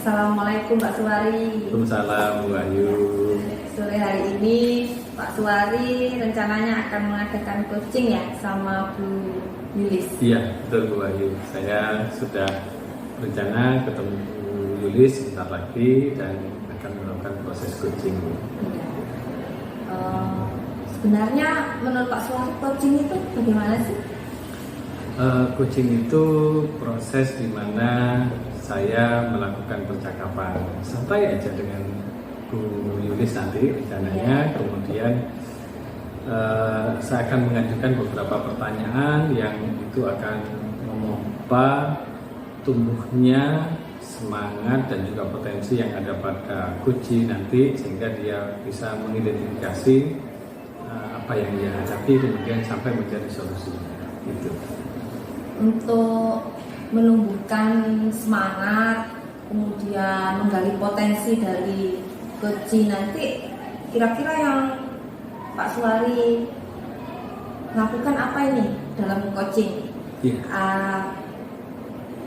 Assalamualaikum Pak Suwari. Waalaikumsalam Bu Ayu. Sore hari ini Pak Suwari rencananya akan mengadakan coaching ya sama Bu Yulis. Iya betul Bu Ayu. Saya sudah rencana ketemu Bu Yulis sebentar lagi dan akan melakukan proses coaching. Ya. Sebenarnya menurut Pak Suwari coaching itu bagaimana sih? Coaching itu proses di mana saya melakukan percakapan santai aja dengan Bu Yulis nanti rencananya. Kemudian saya akan mengajukan beberapa pertanyaan yang itu akan memompa tumbuhnya semangat dan juga potensi yang ada pada coach nanti, sehingga dia bisa mengidentifikasi apa yang dia hadapi kemudian sampai mencari solusinya gitu. Untuk menumbuhkan semangat, kemudian menggali potensi dari coach nanti, kira-kira yang Pak Suwari lakukan apa ini dalam coaching? Yeah.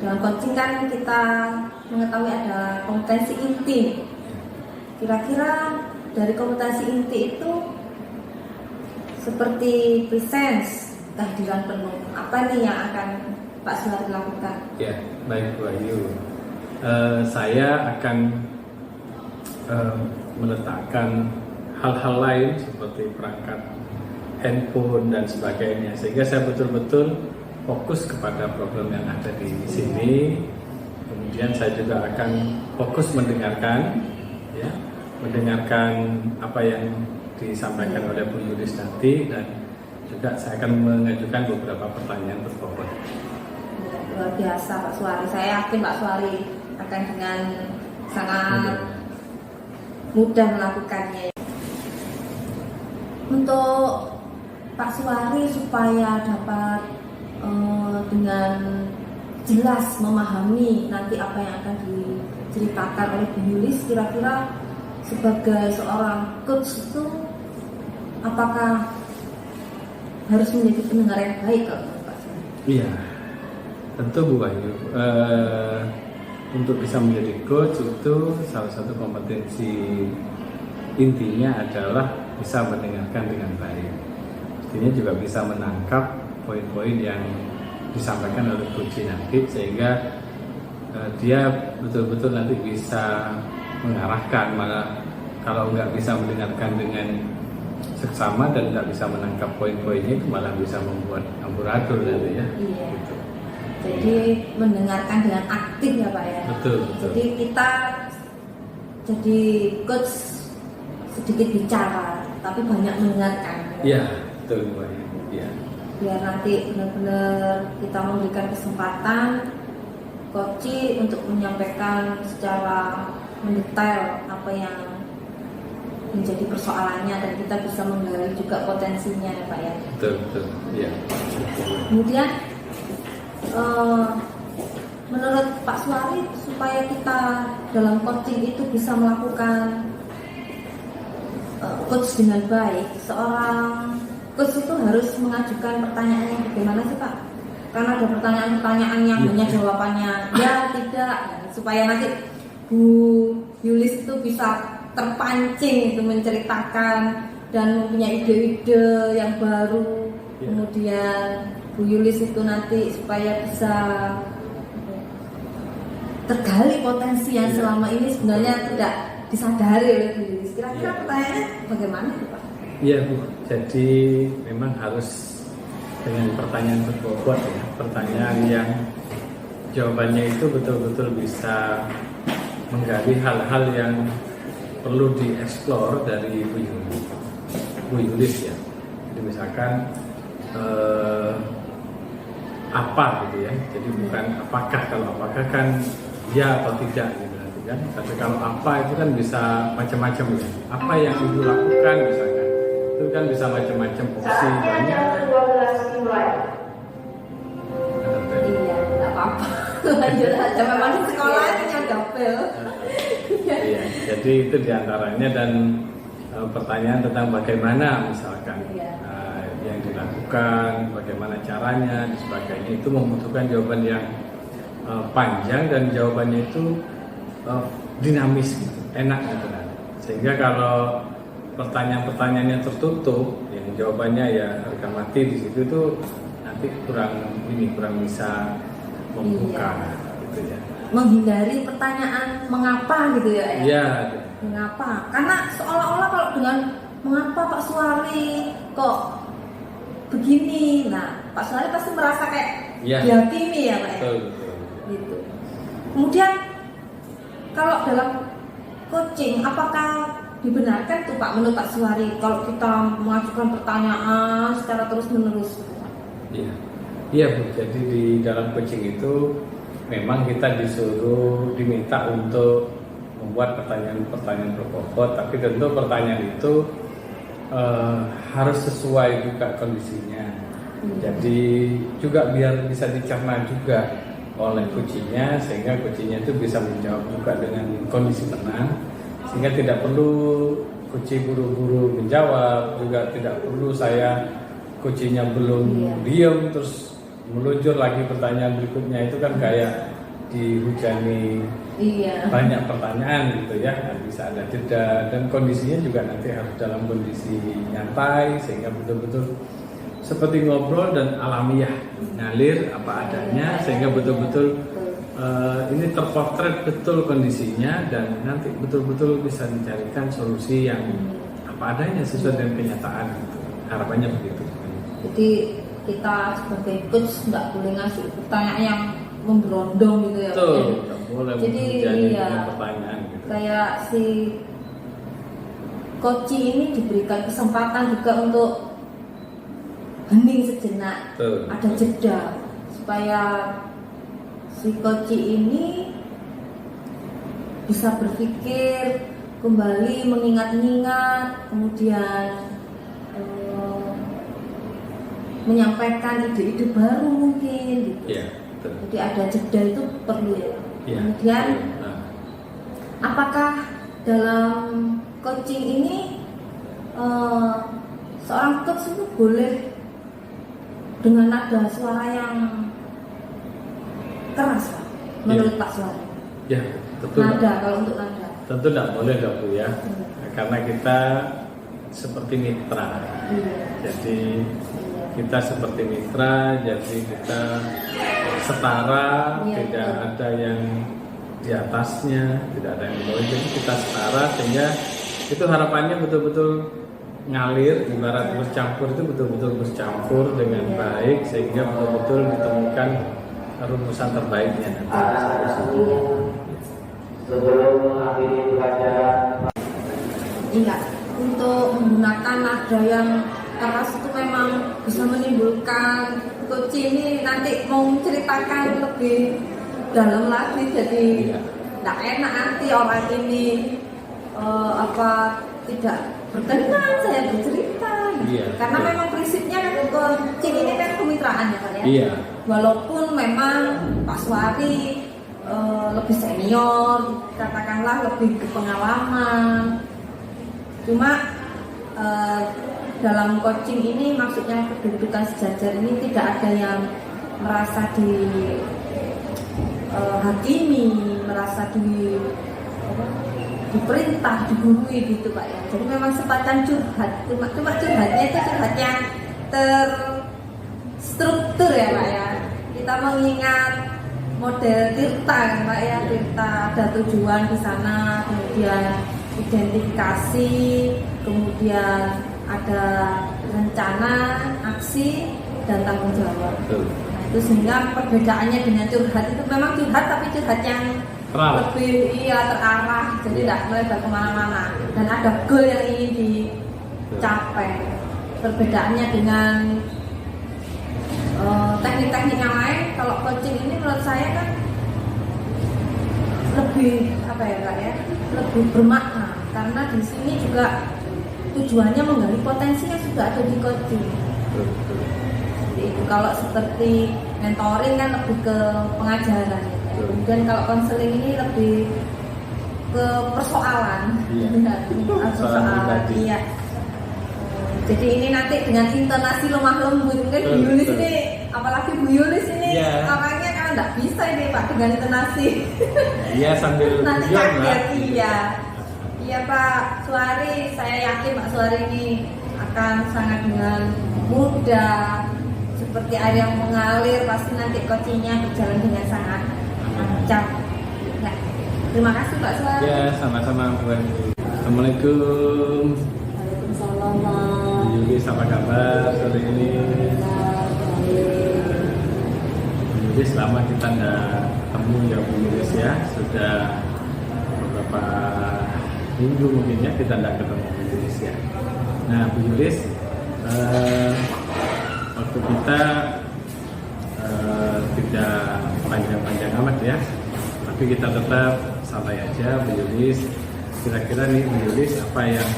Dalam coaching kan kita mengetahui ada kompetensi inti. Kira-kira dari kompetensi inti itu seperti presence, kehadiran penuh, apa nih yang akan Pak Suwari lakukan? Ya, baik Bu Ayu. Saya akan meletakkan hal-hal lain seperti perangkat handphone dan sebagainya, sehingga saya betul-betul fokus kepada problem yang ada di sini. Kemudian saya juga akan fokus mendengarkan, ya, mendengarkan apa yang disampaikan oleh Bu Yulis nanti, dan juga saya akan mengajukan beberapa pertanyaan berbobot. Luar biasa Pak Suwari. Saya yakin Pak Suwari akan dengan sangat mudah melakukannya. Untuk Pak Suwari supaya dapat dengan jelas memahami nanti apa yang akan diceritakan oleh Bu Yulis, kira-kira sebagai seorang coach itu apakah harus menjadi pendengar yang baik kalau Pak Suwari? Iya, tentu Bu Ayu. Untuk bisa menjadi coach itu salah satu kompetensi intinya adalah bisa mendengarkan dengan baik. Artinya juga bisa menangkap poin-poin yang disampaikan oleh coach nanti, sehingga dia betul-betul nanti bisa mengarahkan. Malah kalau nggak bisa mendengarkan dengan seksama dan nggak bisa menangkap poin-poinnya, itu malah bisa membuat amburadul nanti ya. Iya. Gitu. Jadi mendengarkan dengan aktif ya Pak ya. Betul. Jadi kita jadi coach sedikit bicara tapi banyak mendengarkan. Iya, betul Bu Ayu. Iya. Biar nanti benar-benar kita memberikan kesempatan coach untuk menyampaikan secara mendetail apa yang menjadi persoalannya, dan kita bisa menggali juga potensinya ya Pak ya. Betul. Iya. Kemudian menurut Pak Suwari, supaya kita dalam coaching itu bisa melakukan coach dengan baik, seorang coach itu harus mengajukan pertanyaan yang bagaimana sih Pak? Karena ada pertanyaan-pertanyaan yang hanya jawabannya ya, tidak, supaya nanti Bu Yulis itu bisa terpancing itu menceritakan dan mempunyai ide-ide yang baru. Kemudian Bu Yulis itu nanti supaya bisa tergali potensi yang selama ini sebenarnya tidak disadari oleh Bu Yulis. Kira-kira pertanyaannya bagaimana Pak? Iya Bu, jadi memang harus dengan pertanyaan berbobot ya, pertanyaan yang jawabannya itu betul-betul bisa menggali hal-hal yang perlu dieksplor dari Bu Yulis ya. Jadi misalkan apa gitu ya, jadi bukan apakah. Kalau apakah kan ya atau tidak gitu nanti kan. Tapi kalau apa itu kan bisa macam-macam ya. Apa yang Ibu lakukan misalkan, itu kan bisa macam-macam opsi banyak. Iya, tidak apa-apa. Lanjut aja, memang di sekolah itu ada bel. Iya, jadi itu diantaranya. Dan pertanyaan tentang bagaimana misalkan yang dilakukan, bagaimana caranya, dan sebagainya, itu membutuhkan jawaban yang panjang, dan jawabannya itu dinamis gitu, enak gitu kan. Sehingga kalau pertanyaan-pertanyaannya tertutup, yang jawabannya ya harga mati di situ tuh nanti kurang bisa membuka gitu ya. Menghindari pertanyaan mengapa gitu ya. Iya. Mengapa? Karena seolah-olah kalau dengan mengapa Pak Suwari kok begini, nah Pak Suwari pasti merasa kayak dihakimi ya Pak ya. Betul. Gitu. Kemudian kalau dalam coaching, apakah dibenarkan tuh Pak menurut Pak Suwari kalau kita mengajukan pertanyaan secara terus-menerus? Iya Bu. Jadi di dalam coaching itu memang kita diminta untuk membuat pertanyaan-pertanyaan berbobot, tapi tentu pertanyaan itu harus sesuai juga kondisinya. Jadi juga biar bisa dicerna juga oleh coachingnya, sehingga coachingnya itu bisa menjawab juga dengan kondisi tenang, sehingga tidak perlu coaching buru-buru menjawab, juga tidak perlu saya coachingnya belum diam terus meluncur lagi pertanyaan berikutnya. Itu kan kayak dihujani banyak pertanyaan gitu ya. Bisa ada jeda, dan kondisinya juga nanti harus dalam kondisi nyantai, sehingga betul-betul seperti ngobrol dan alamiah, ngalir apa adanya, sehingga betul-betul ini terpotret betul kondisinya, dan nanti betul-betul bisa mencarikan solusi yang apa adanya sesuai dengan kenyataan gitu. Harapannya begitu. Jadi kita sebagai coach nggak boleh ngasih pertanyaan yang memberondong gitu ya. Betul, nggak boleh. Jadi pertanyaan gitu. Kayak si coach ini diberikan kesempatan juga untuk hening sejenak, ada jeda supaya si coach ini bisa berpikir kembali, mengingat-ingat, kemudian menyampaikan ide-ide baru mungkin gitu. Jadi ada jeda itu perlu ya. Kemudian apakah dalam coaching ini seorang coach itu boleh dengan nada suara yang keras Pak, menurut Pak Suwari? Ya, tentu nada, kalau untuk nada tentu tidak boleh dong Bu ya. Karena kita seperti mitra. Jadi kita seperti mitra, jadi kita setara, tidak ada yang di atasnya, tidak ada yang di bawah, jadi kita setara, sehingga itu harapannya betul-betul ngalir, ibarat bercampur itu betul-betul bercampur dengan baik, sehingga betul-betul ditemukan rumusan terbaiknya nanti. Sebelum akhiri pelajaran, iya, untuk menggunakan nada yang keras itu memang bisa menimbulkan coach ini nanti mau menceritakan lebih dalam lagi, jadi tidak enak nanti orang ini tidak berkenan saya bercerita karena memang prinsipnya kan coaching ini kan kemitraan ya Pak ya. Walaupun memang Pak Suwari lebih senior, katakanlah lebih berpengalaman, cuma dalam coaching ini maksudnya kedudukan sejajar ini tidak ada yang merasa hakimi, merasa diperintah, digurui gitu Pak ya. Jadi memang sepatan curhat, cuma curhatnya itu curhat yang terstruktur ya Pak ya. Kita mengingat model Tirta kan Pak ya, Tirta ada tujuan di sana, kemudian identifikasi, kemudian ada rencana, aksi, dan tanggung jawab. Nah, itu sehingga perbedaannya dengan curhat itu memang curhat tapi curhat yang lebih terarah, jadi tidak melebar kemana-mana dan ada goal yang ingin dicapai. Perbedaannya dengan teknik-teknik yang lain, kalau coaching ini menurut saya kan lebih lebih bermakna, karena di sini juga tujuannya menggali potensi yang sudah ada di coaching. Jadi itu kalau seperti mentoring kan lebih ke pengajaran. Kemudian kalau konseling ini lebih ke persoalan. Persoalan. Iya. Jadi ini nanti dengan intonasi lemah lembut, mungkin Bu Yulis ini, apalagi Bu Yulis ini orangnya kan nggak bisa ini Pak dengan itu nasi. Iya sambil Nanti guyon lah. kaget, iya. Iya Pak Suari, saya yakin Pak Suari ini akan sangat dengan mudah seperti air yang mengalir, pasti nanti coachingnya berjalan dengan sangat lancar. Nah, terima kasih Pak Suari. Ya sama-sama Bu Andi. Assalamualaikum. Waalaikumsalam Pak. Bu Yulis apa kabar sore ini? Bu Yulis lama kita nggak ketemu ya Bu Yulis ya, sudah beberapa minggu mungkin ya kita nggak ketemu Bu Yulis ya. Nah Bu Yulis, waktu kita tidak panjang-panjang amat ya, tapi kita tetap santai aja Bu Yulis. Kira-kira nih Bu Yulis apa yang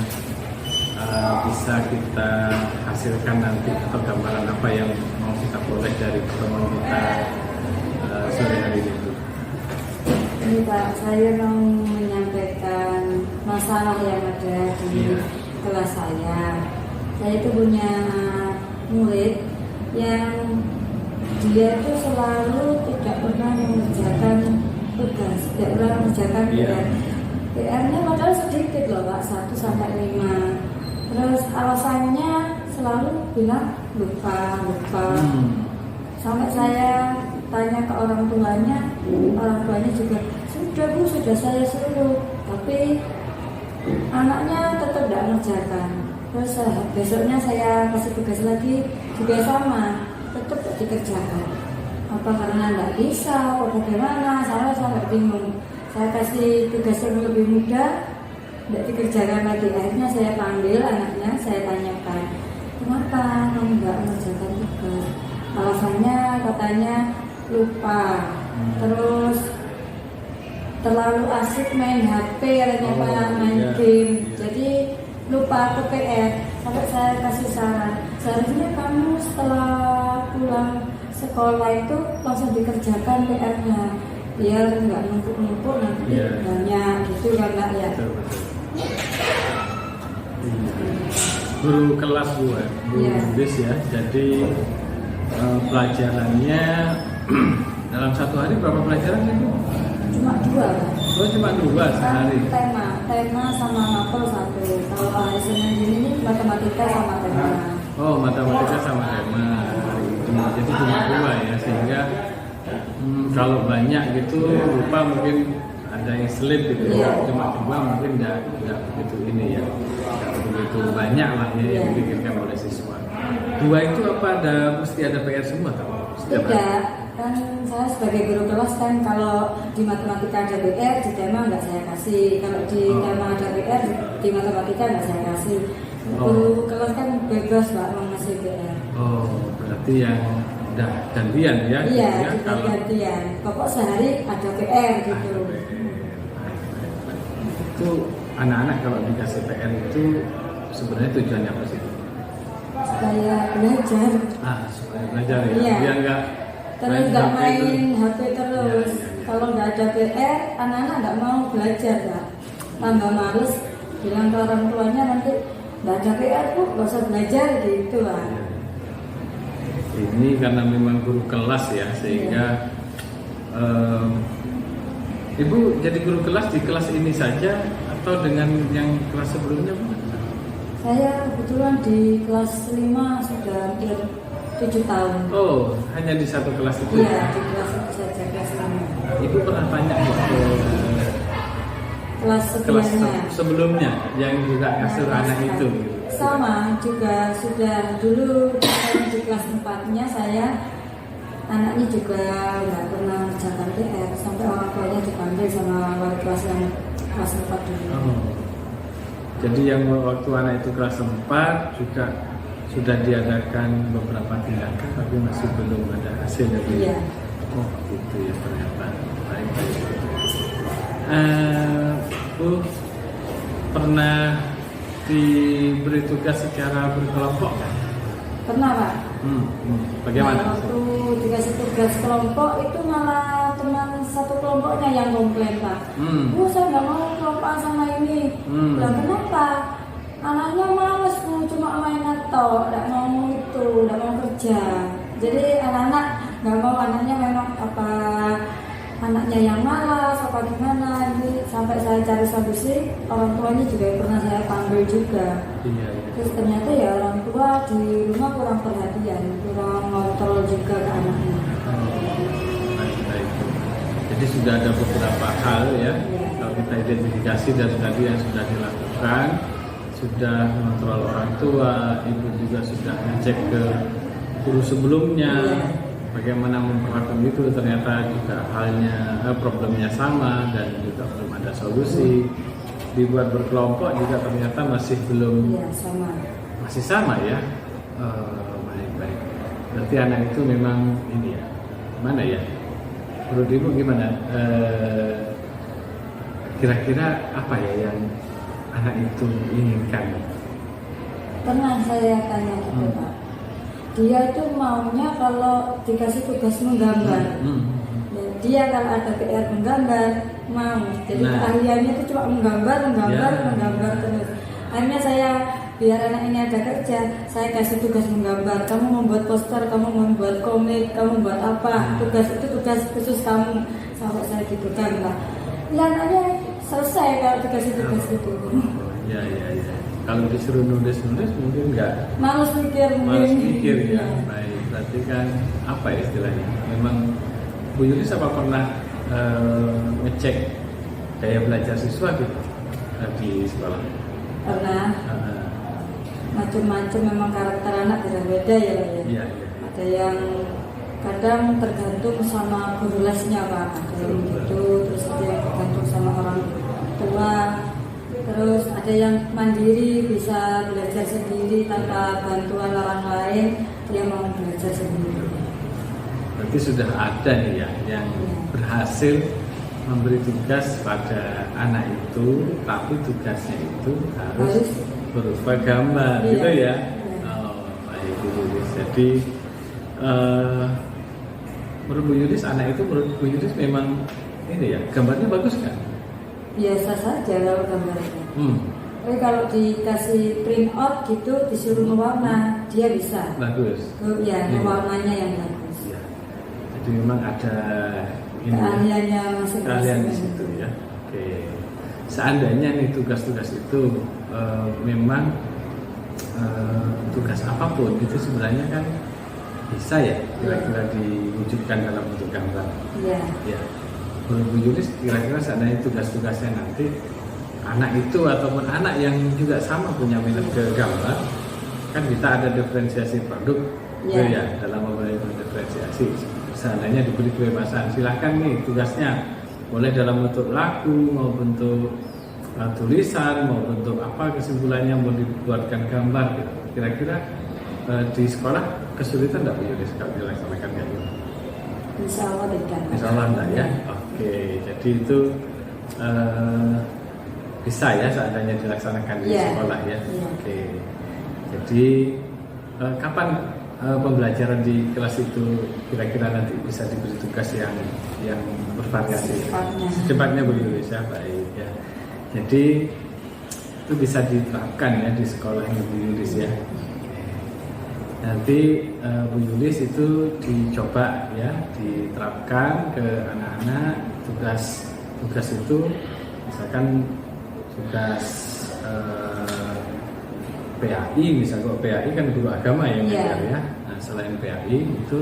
bisa kita hasilkan nanti atau gambaran apa yang mau kita peroleh dari pertemuan kita sore hari ini Bu? Ini Pak, saya mau menyampaikan masalah yang ada di Iya. kelas saya. Saya itu punya murid yang dia itu selalu tidak pernah mengerjakan tugas, tidak pernah mengerjakan Iya. PR. PR-nya padahal sedikit loh Pak, 1 sampai 5. Terus alasannya selalu bilang lupa. Sampai saya tanya ke orang tuanya juga sudah Bu, sudah saya suruh, tapi anaknya tetap tidak mengerjakan. Terus besoknya saya kasih tugas lagi juga sama, tetap tidak dikerjakan. Apa karena tidak bisa, atau bagaimana? Saya sampai bingung. Saya kasih tugas yang lebih mudah, tidak dikerjakan lagi. Akhirnya saya panggil anaknya, saya tanyakan, kenapa kamu tidak mengerjakan tugas? Alasannya katanya lupa, terus terlalu asik main HP katanya Pak, main iya. game, Iya. jadi lupa ke PR. Sampai saya kasih saran, seharusnya kamu setelah pulang sekolah itu langsung dikerjakan PR-nya, biar nggak numpuk-numpuk nanti Iya. banyak gitu kan Pak ya. Betul. Guru kelas Bu Iya. Yulis ya, jadi pelajarannya dalam satu hari berapa pelajaran sih Bu? Cuma 2 Pak. Oh cuma 2 sehari. Tema sama mapel 1. Kalau hari Senin ini matematika sama tema. Oh matematika sama tema. Jadi cuma 2 ya, sehingga kalau banyak gitu lupa mungkin ada yang slip gitu ya. Iya. Cuma 2 mungkin nggak begitu ini ya, nggak begitu banyak lah ya yang Iya. dipikirkan oleh siswa. 2 itu apa mesti ada PR semua atau setiap hari? Tidak, kan saya sebagai guru kelas kan kalau di matematika ada PR, di tema nggak saya kasih. Kalau di tema ada PR, di matematika nggak saya kasih. Guru kelas kan bebas Pak mau ngasih PR. Oh berarti yang udah gantian ya? Iya, gitu ya, kita kalau gantian. Pokok sehari ada PR gitu. itu anak-anak kalau dikasih PR itu sebenarnya tujuannya apa sih? Supaya belajar. Supaya belajar ya. Iya. Biar nggak Terus nggak HP main itu. HP terus. Iya, iya. Kalau nggak ada PR, anak-anak nggak mau belajar Pak. Tambah males, bilang ke orang tuanya nanti nggak ada PR Bu, nggak usah belajar gitu lah. Ini karena memang guru kelas ya, sehingga Ibu jadi guru kelas di kelas ini saja atau dengan yang kelas sebelumnya Bu? Saya kebetulan di kelas 5 sudah hampir 7 tahun. Oh, hanya di satu kelas itu? Iya, di kelas itu saja, kelas 5. Ibu pernah tanya nggak ke Kelas kelas sebelumnya. sebelumnya yang juga kasih anak itu? Sama juga sudah dulu di kelas 4-nya saya anaknya juga nggak pernah mengerjakan PR sampai orang tuanya dipanggil sama wali kelas yang kelas 4 dulu. Oh. Jadi yang waktu anak itu kelas 4 juga sudah diadakan beberapa tindakan tapi masih belum ada hasil dari Iya. Oh gitu ya ternyata. Baik. Bu pernah diberi tugas secara berkelompok kan? Pernah Pak. Bagaimana? Nah, waktu dikasih tugas kelompok itu malah teman satu kelompoknya yang komplain Pak. Bu saya nggak mau kelompokan sama ini. Lah kenapa? Anaknya males Bu, cuma main atau nggak mau itu, nggak mau kerja. Jadi anak-anak nggak mau, anaknya memang apa anaknya yang malas apa gimana, ini sampai saya cari solusi, orang tuanya juga pernah saya panggil juga. Iya. Terus ternyata ya orang tua di rumah kurang perhatian, kurang ngontrol juga ke anaknya. Baik. Jadi sudah ada beberapa hal ya, kalau kita identifikasi dari tadi yang sudah dilakukan, sudah mengontrol orang tua, ibu juga sudah ngecek ke guru sebelumnya, bagaimana memperlakukan itu, ternyata juga problemnya sama dan juga belum ada solusi. Dibuat berkelompok juga ternyata masih belum, masih sama ya. Baik. Berarti anak itu memang ini ya, mana ya? Menurut ibu gimana? Kira-kira apa ya yang anak itu inginkan? Pernah saya tanya gitu Pak, dia itu maunya kalau dikasih tugas menggambar, dia kalau ada PR menggambar mau, jadi keahliannya itu cuma menggambar terus. Akhirnya saya biar anak ini ada kerja, saya kasih tugas menggambar, kamu membuat poster, kamu membuat komik, kamu membuat apa, tugas itu tugas khusus kamu, sampai saya gitu kan Pak. Ya anaknya selesai kalau dikasih tugas itu. Ya. Kalau disuruh nulis mungkin nggak. Males mikir Ya. Baik, berarti kan apa ya istilahnya? Memang Bu Yulis apa pernah ngecek gaya belajar siswa gitu di sekolah? Pernah. Macam-macam memang karakter anak beda-beda ya. Iya. Ada yang kadang tergantung sama guru lesnya Pak, ada yang gitu, terus ada yang tergantung sama orang tua, terus ada yang mandiri bisa belajar sendiri tanpa bantuan orang lain, dia mau belajar sendiri. Berarti sudah ada nih ya yang berhasil memberi tugas pada anak itu, tapi tugasnya itu harus berupa gambar, gitu ya. Baik Bu Yulis. Jadi menurut Bu Yulis, anak itu menurut Bu Yulis memang ini ya, gambarnya bagus kan? Biasa saja kalau gambarnya. Tapi kalau dikasih print out gitu, disuruh mewarna, dia bisa. Bagus. Ya, warnanya yang bagus. Ya. Jadi memang ada keahliannya masing-masing. Keahlian di situ ya. Oke. Seandainya nih tugas-tugas itu memang tugas apapun itu sebenarnya kan bisa ya kira-kira diwujudkan dalam bentuk gambar. Iya. Ya. Menurut Bu Yulis, kira-kira seandainya tugas-tugasnya nanti anak itu ataupun anak yang juga sama punya minat ke gambar, kan kita ada diferensiasi produk, ya dalam memulai diferensiasi. Seandainya diberi kebebasan, silahkan nih tugasnya, boleh dalam bentuk lagu, mau bentuk tulisan, mau bentuk apa, kesimpulannya mau dibuatkan gambar. Gitu. Kira-kira di sekolah kesulitan nggak Bu Yulis kalau dilaksanakan kayak gitu? Insya Allah tidak. Insya Allah enggak ya. Oke, jadi itu bisa ya seandainya dilaksanakan di sekolah ya. Oke, jadi kapan pembelajaran di kelas itu kira-kira nanti bisa diberi tugas yang bervariasi? Secepatnya Bu Yulis ya, baik ya. Jadi itu bisa diterapkan ya di sekolahnya Bu Yulis ya. Nanti Bu Yulis itu dicoba ya, diterapkan ke anak-anak. Tugas itu misalkan tugas PAI, misalnya PAI kan guru agama yang ngajar ya. Nah, selain PAI itu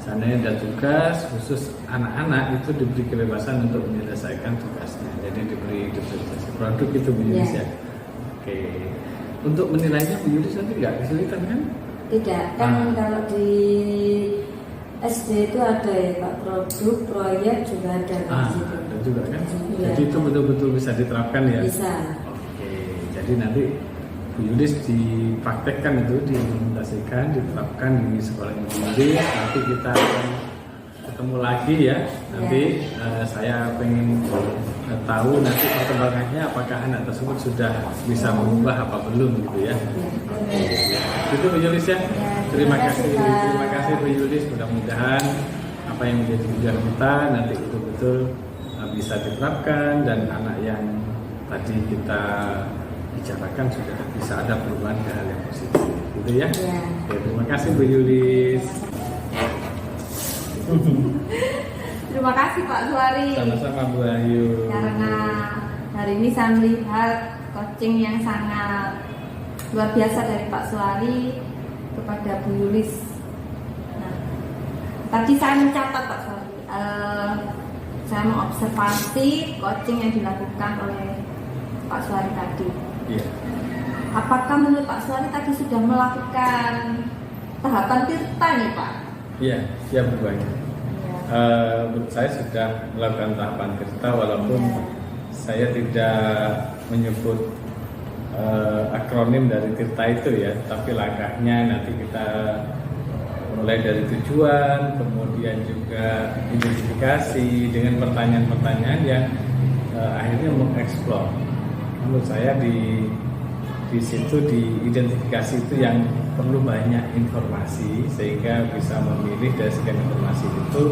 seandainya ada tugas khusus anak-anak itu diberi kebebasan untuk menyelesaikan tugasnya. Jadi diberi diferensiasi produk itu Bu Yulis ya. Oke. Untuk menilainya Bu Yulis nanti nggak kesulitan kan? Tidak, kan kalau di SD itu ada ya Pak, produk, proyek juga ada di situ. Ada juga kan? Jadi itu betul-betul bisa diterapkan ya? Bisa. Oke, jadi nanti Bu Yulis dipraktekkan itu, diimplementasikan, diterapkan di sekolah Bu Yulis. Nanti kita akan ketemu lagi ya. Nanti saya pengen tahu nanti perkembangannya, apakah anak tersebut sudah bisa mengubah apa belum gitu ya. Itu Bu Yulis ya. Terima kasih Bu Yulis. Mudah-mudahan apa yang menjadi tujuan kita nanti betul-betul bisa diterapkan dan anak yang tadi kita bicarakan sudah bisa ada perubahan ke hal yang positif, gitu ya. Oke, terima kasih Bu Yulis. Terima kasih Pak Suwari. Sama-sama Bu Ayu. Karena hari ini saya melihat coaching yang sangat luar biasa dari Pak Suwari kepada Bu Yulis. Nah, tadi saya mencatat Pak Suwari, saya mengobservasi coaching yang dilakukan oleh Pak Suwari tadi. Iya. Apakah menurut Pak Suwari tadi sudah melakukan tahapan tirta nih Pak? Iya, siap Bu Ayu. Menurut saya sudah melakukan tahapan tirta walaupun saya tidak menyebut akronim dari tirta itu ya, tapi langkahnya nanti kita mulai dari tujuan, kemudian juga identifikasi dengan pertanyaan-pertanyaan yang akhirnya mengeksplor. Menurut saya di situ di identifikasi itu yang perlu banyak informasi sehingga bisa memilih dari sekian informasi itu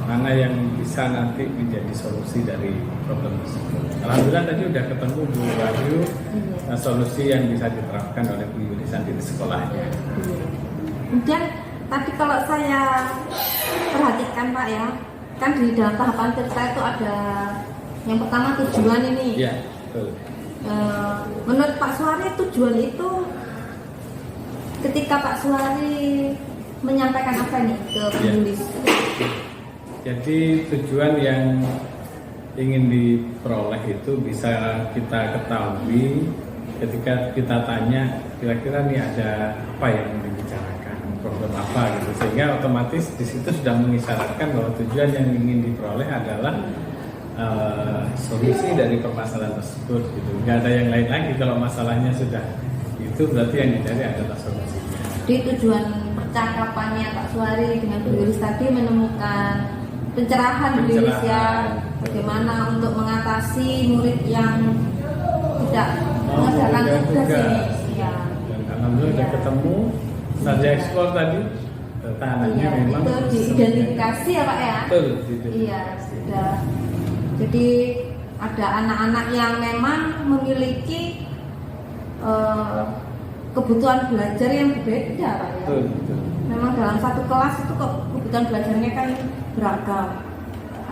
mana yang bisa nanti menjadi solusi dari problem tersebut. Alhamdulillah tadi udah ketemu Bu Wahyu solusi yang bisa diterapkan oleh Bu Yulis nanti di sekolahnya. Kemudian tadi kalau saya perhatikan Pak ya, kan di dalam tahapan tirta itu ada yang pertama tujuan ini. Iya, betul. Menurut Pak Suwari tujuan itu ketika Pak Suwari menyampaikan apa nih ke penulis? Jadi tujuan yang ingin diperoleh itu bisa kita ketahui ketika kita tanya kira-kira nih ada apa yang dibicarakan, problem apa gitu, sehingga otomatis di situ sudah mengisyaratkan bahwa tujuan yang ingin diperoleh adalah solusi dari permasalahan tersebut gitu. Nggak ada yang lain lagi kalau masalahnya sudah itu berarti yang dicari adalah solusinya. Jadi tujuan percakapannya Pak Suwari dengan Bu Yulis tadi menemukan pencerahan Bu Yulis ya, bagaimana untuk mengatasi murid yang tidak mengerjakan tugas ini. Ya. Dan alhamdulillah sudah ketemu, saja ekspor tadi. Tangannya memang itu diidentifikasi ya Pak ya. Betul. Iya sudah. Jadi ada anak-anak yang memang memiliki kebutuhan belajar yang berbeda Pak ya. Betul. Memang dalam satu kelas itu kok kebutuhan belajarnya kan beragam.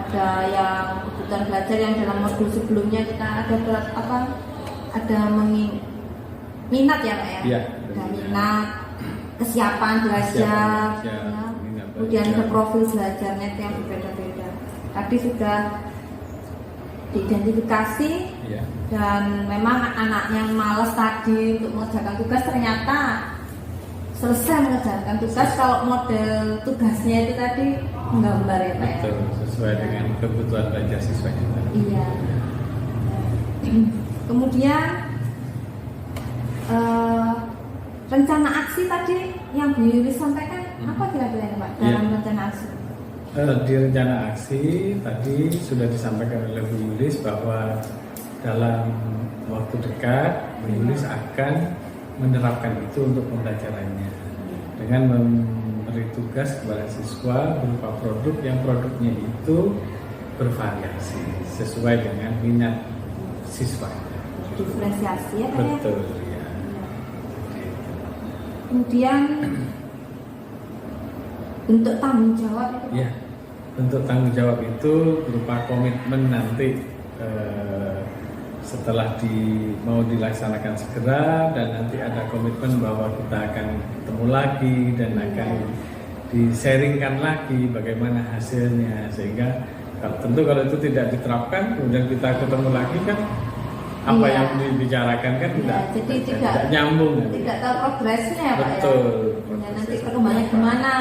Ada yang kebutuhan belajar yang dalam modul sebelumnya kita ada ada minat ya Pak ya. Iya. Ada minat, kesiapan belajar, ya. Kemudian ada profil belajarnya itu yang berbeda-beda. Tadi sudah diidentifikasi ya. Dan memang anak yang malas tadi untuk mengerjakan tugas ternyata selesai mengerjakan tugas kalau model tugasnya itu tadi menggambar ya Pak ya. Betul, sesuai dengan kebutuhan belajar siswa kita. Iya. Kemudian rencana aksi tadi yang Bu Yulis sampaikan apa kira-kira Pak dalam rencana aksi? Di rencana aksi tadi sudah disampaikan oleh Bu Yulis bahwa dalam waktu dekat Bu Yulis akan menerapkan itu untuk pembelajarannya dengan memberi tugas kepada siswa berupa produk yang produknya itu bervariasi sesuai dengan minat siswa. Diferensiasi ya Pak ya? Betul ya. Kemudian bentuk tanggung jawab itu Ya, bentuk tanggung jawab itu berupa komitmen nanti setelah mau dilaksanakan segera dan nanti ada komitmen bahwa kita akan ketemu lagi dan akan di-sharingkan lagi bagaimana hasilnya sehingga tentu kalau itu tidak diterapkan kemudian kita ketemu lagi kan apa yang dibicarakan kan jadi tidak nyambung, tidak tahu progresnya ya Pak betul ya. Nanti perkembangannya gimana,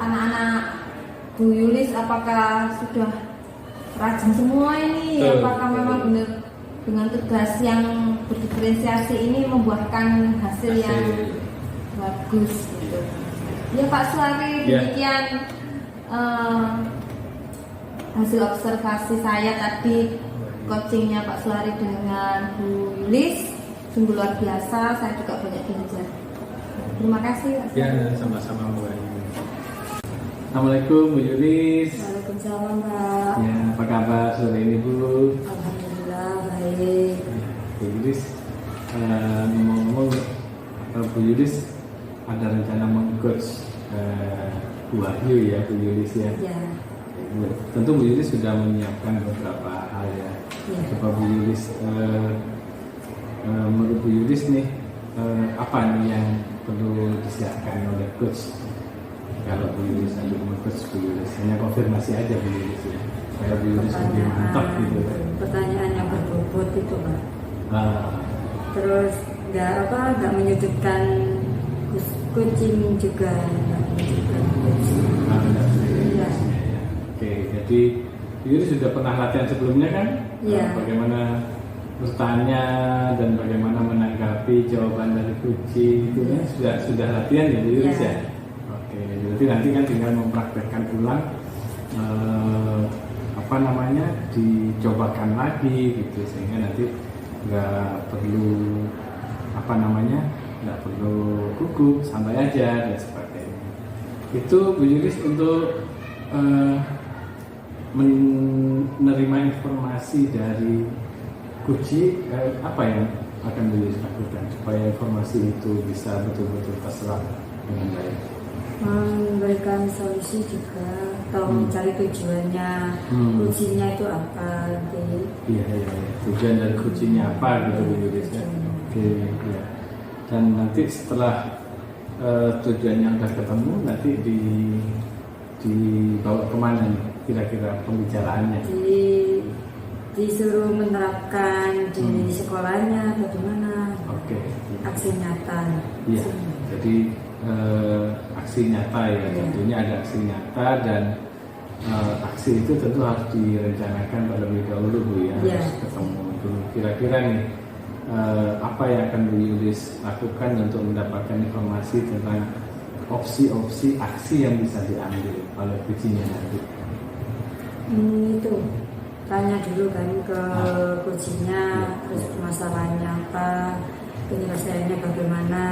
anak-anak Bu Yulis apakah sudah rajin semua ini, betul, apakah memang benar dengan tugas yang berdiferensiasi ini membuahkan hasil yang bagus gitu. Ya Pak Suwari, demikian hasil observasi saya tadi coachingnya Pak Suwari dengan Bu Yulis sungguh luar biasa, saya juga banyak belajar. Terima kasih Pak Suwari. Ya, sama-sama Bu Ayu. Assalamualaikum Bu Yulis. Waalaikumsalam Pak. Ya, apa kabar sore ini Bu? Alhamdulillah baik. Bu Yulis, ngomong-ngomong Bu Yulis ada rencana mengcoach Bu Wahyu ya Bu Yulis ya. Ya. Tentu Bu Yulis sudah menyiapkan beberapa hal ya. Iya. Coba Bu Yulis, menurut Bu Yulis nih, apa nih yang perlu disiapkan oleh coach? Kalau Bu Yulis ada coach Bu Yulis, hanya konfirmasi aja Bu Yulis ya. Supaya Bu Yulis lebih mantap gitu. Pertanyaan yang berbobot itu Pak. Ah, Terus nggak menyudutkan kucing juga, nggak menyudutkan kucing. enggak sih. Iya. Oke, jadi Bu Yulis sudah pernah latihan sebelumnya kan? Iya. Bagaimana bertanya dan bagaimana menanggapi jawaban dari kucing itu kan sudah latihan ya Bu Yulis Iya. ya. Oke, berarti nanti kan tinggal mempraktekkan ulang, dicobakan lagi gitu, sehingga nanti nggak perlu nggak perlu gugup, santai aja dan sebagainya. Itu Bu Yulis untuk menerima informasi dari kucing, apa yang akan Bu Yulis lakukan supaya informasi itu bisa betul-betul terserap dengan baik. Memberikan solusi juga atau mencari tujuannya kucingnya itu apa nanti. Iya. Tujuan dari kucingnya apa gitu Bu Yulis ya. Oke, ya. Dan nanti setelah tujuannya udah ketemu, nanti dibawa kemana nih kira-kira pembicaraannya? Disuruh menerapkan di sekolahnya bagaimana? Oke. Aksi nyata. Iya. Jadi aksi nyata ya, tentunya ada aksi nyata dan aksi itu tentu harus direncanakan terlebih dahulu Bu ya, harus ketemu dulu. Kira-kira nih apa yang akan Bu Yulis lakukan untuk mendapatkan informasi tentang opsi-opsi aksi yang bisa diambil oleh kucingnya nanti? Itu tanya dulu kan ke kucingnya, terus masalahnya apa, penyelesaiannya bagaimana.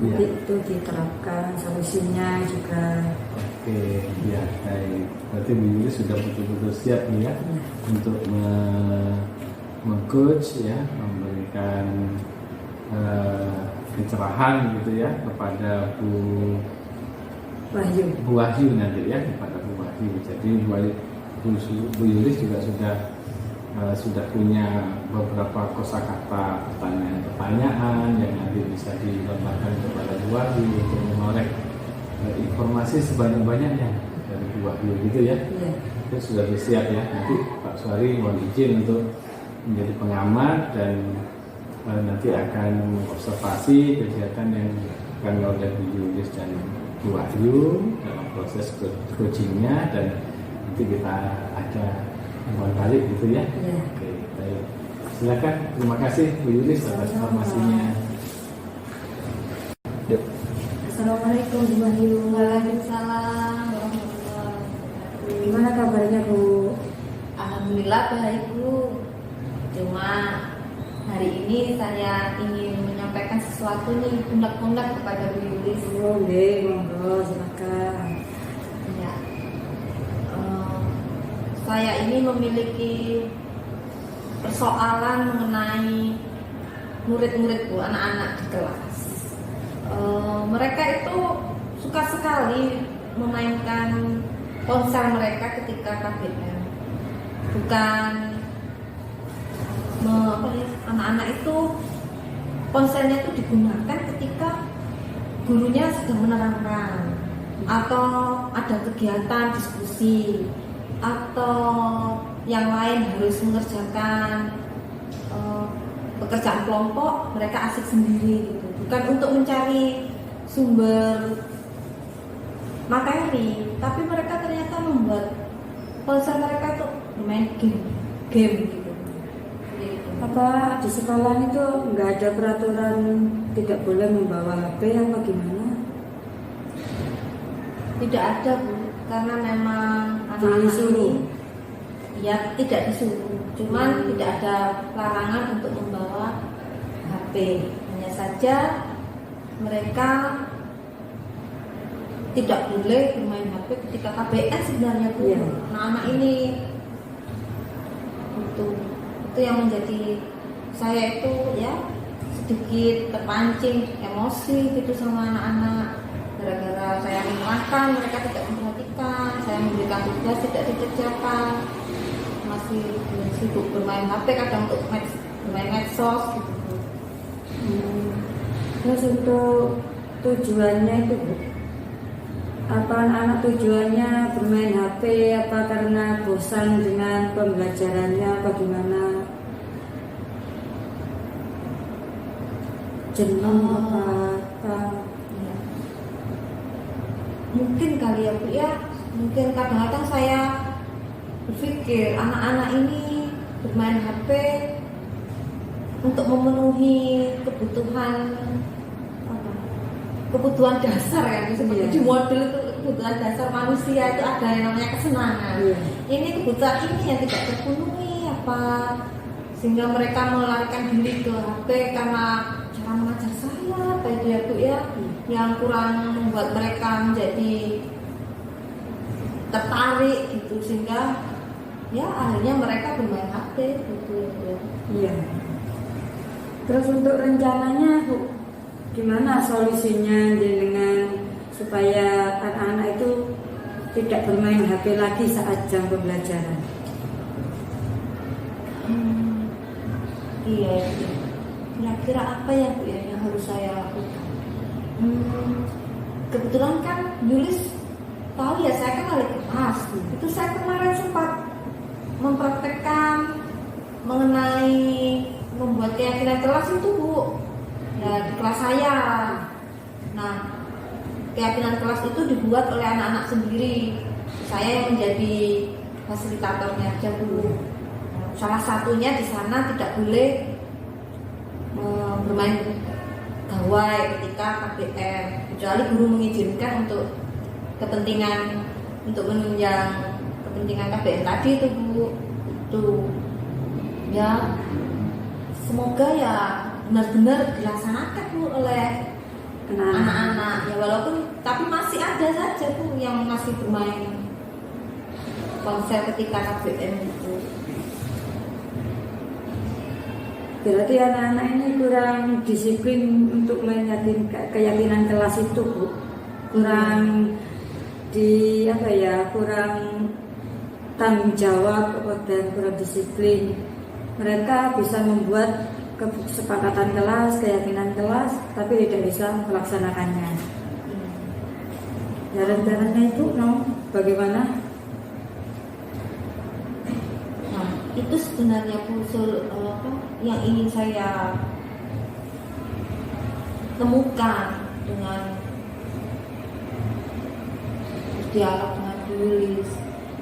Nanti itu diterapkan solusinya juga. Oke, ya baik. Berarti Bu Yulis sudah betul-betul siap nih ya untuk meng-coach ya, memberikan pencerahan gitu ya kepada Bu Wahyu nanti ya, kepada Bu Wahyu. Jadi Bu Yulis juga sudah punya beberapa kosakata pertanyaan yang nanti bisa dilontarkan kepada Bu Wahyu untuk mengorek informasi sebanyak-banyaknya dari Bu Wahyu gitu ya. Itu sudah bersiap ya. Nanti Pak Suari mohon izin untuk menjadi pengamat dan nanti akan mengobservasi kegiatan yang akan oleh Bu Yulis dan Bu Wahyu dalam proses coachingnya, dan nanti kita ada umpan balik gitu ya. Oke, baik. Silakan, terima kasih Bu Yulis atas informasinya. Assalamualaikum Bu Wahyu. Waalaikumsalam warahmatullahi wabarakatuh. Gimana kabarnya Bu? Alhamdulillah baik Bu. Cuma hari ini saya ingin menyampaikan sesuatu nih pundak-pundak kepada Bu Yulis. Monggo silakan. Ya. Saya ini memiliki persoalan mengenai murid-murid Bu, anak-anak di kelas. Mereka itu suka sekali memainkan ponsel mereka ketika KBM. Bukan anak-anak itu ponselnya itu digunakan ketika gurunya sedang menerangkan atau ada kegiatan diskusi atau yang lain harus mengerjakan pekerjaan kelompok, mereka asik sendiri gitu. Bukan untuk mencari sumber materi, tapi mereka ternyata membuat ponsel mereka itu bermain game gitu. Apa di sekolah itu nggak ada peraturan tidak boleh membawa HP apa gimana? Tidak ada Bu, karena memang anak-anak Disuruh? ini ya tidak disuruh, cuman tidak ada larangan untuk membawa HP. Hanya saja mereka tidak boleh bermain HP ketika KBN sebenarnya Bu. Anak-anak ini itu yang menjadi saya itu ya sedikit terpancing emosi gitu sama anak-anak, gara-gara saya menerangkan mereka tidak memperhatikan, saya memberikan tugas tidak dikerjakan, masih sibuk bermain HP, kadang untuk bermain medsos gitu. Terus untuk tujuannya itu Bu, apa anak tujuannya bermain HP, apa karena bosan dengan pembelajarannya, apa gimana? Jenuh apa? Ya. Mungkin kali ya Bu ya, mungkin kadang-kadang saya berpikir anak-anak ini bermain HP untuk memenuhi kebutuhan kebutuhan dasar ya, seperti di model itu kebutuhan dasar manusia itu ada yang namanya kesenangan. Ini kebutuhan ini yang tidak terpenuhi apa, sehingga mereka melarikan diri ke HP karena cara mengajar saya apa itu ya Bu ya, yang kurang membuat mereka menjadi tertarik gitu, sehingga ya akhirnya mereka bermain HP gitu ya Bu. Iya. Terus untuk rencananya Bu, gimana solusinya dengan supaya anak-anak itu tidak bermain HP lagi saat jam pembelajaran? Iya, kira-kira apa ya Bu ya yang harus saya lakukan? Kebetulan kan Yulis tahu ya, saya kan wali kelas. Itu saya kemarin sempat mempraktekkan mengenai membuat keyakinan kelas itu Bu, ya di kelas saya. Nah, keyakinan kelas itu dibuat oleh anak-anak sendiri. Saya yang menjadi fasilitatornya aja Bu. Salah satunya di sana tidak boleh bermain gawai ketika KBM, kecuali guru mengizinkan untuk kepentingan untuk menunjang kepentingan KBM tadi itu Bu. Itu ya, semoga ya benar-benar dilaksanakan Bu oleh anak-anak ya, walaupun tapi masih ada saja Bu yang masih bermain ponsel ketika KBM itu. Berarti anak-anak ini kurang disiplin untuk meyakinkan keyakinan kelas itu Bu. Kurang di apa ya, kurang tanggung jawab dan kurang disiplin. Mereka bisa membuat kesepakatan kelas, keyakinan kelas, tapi tidak bisa melaksanakannya. Ya, rencananya itu bagaimana? Nah, itu sebenarnya usul yang ingin saya temukan dengan dialog dengan Yulis.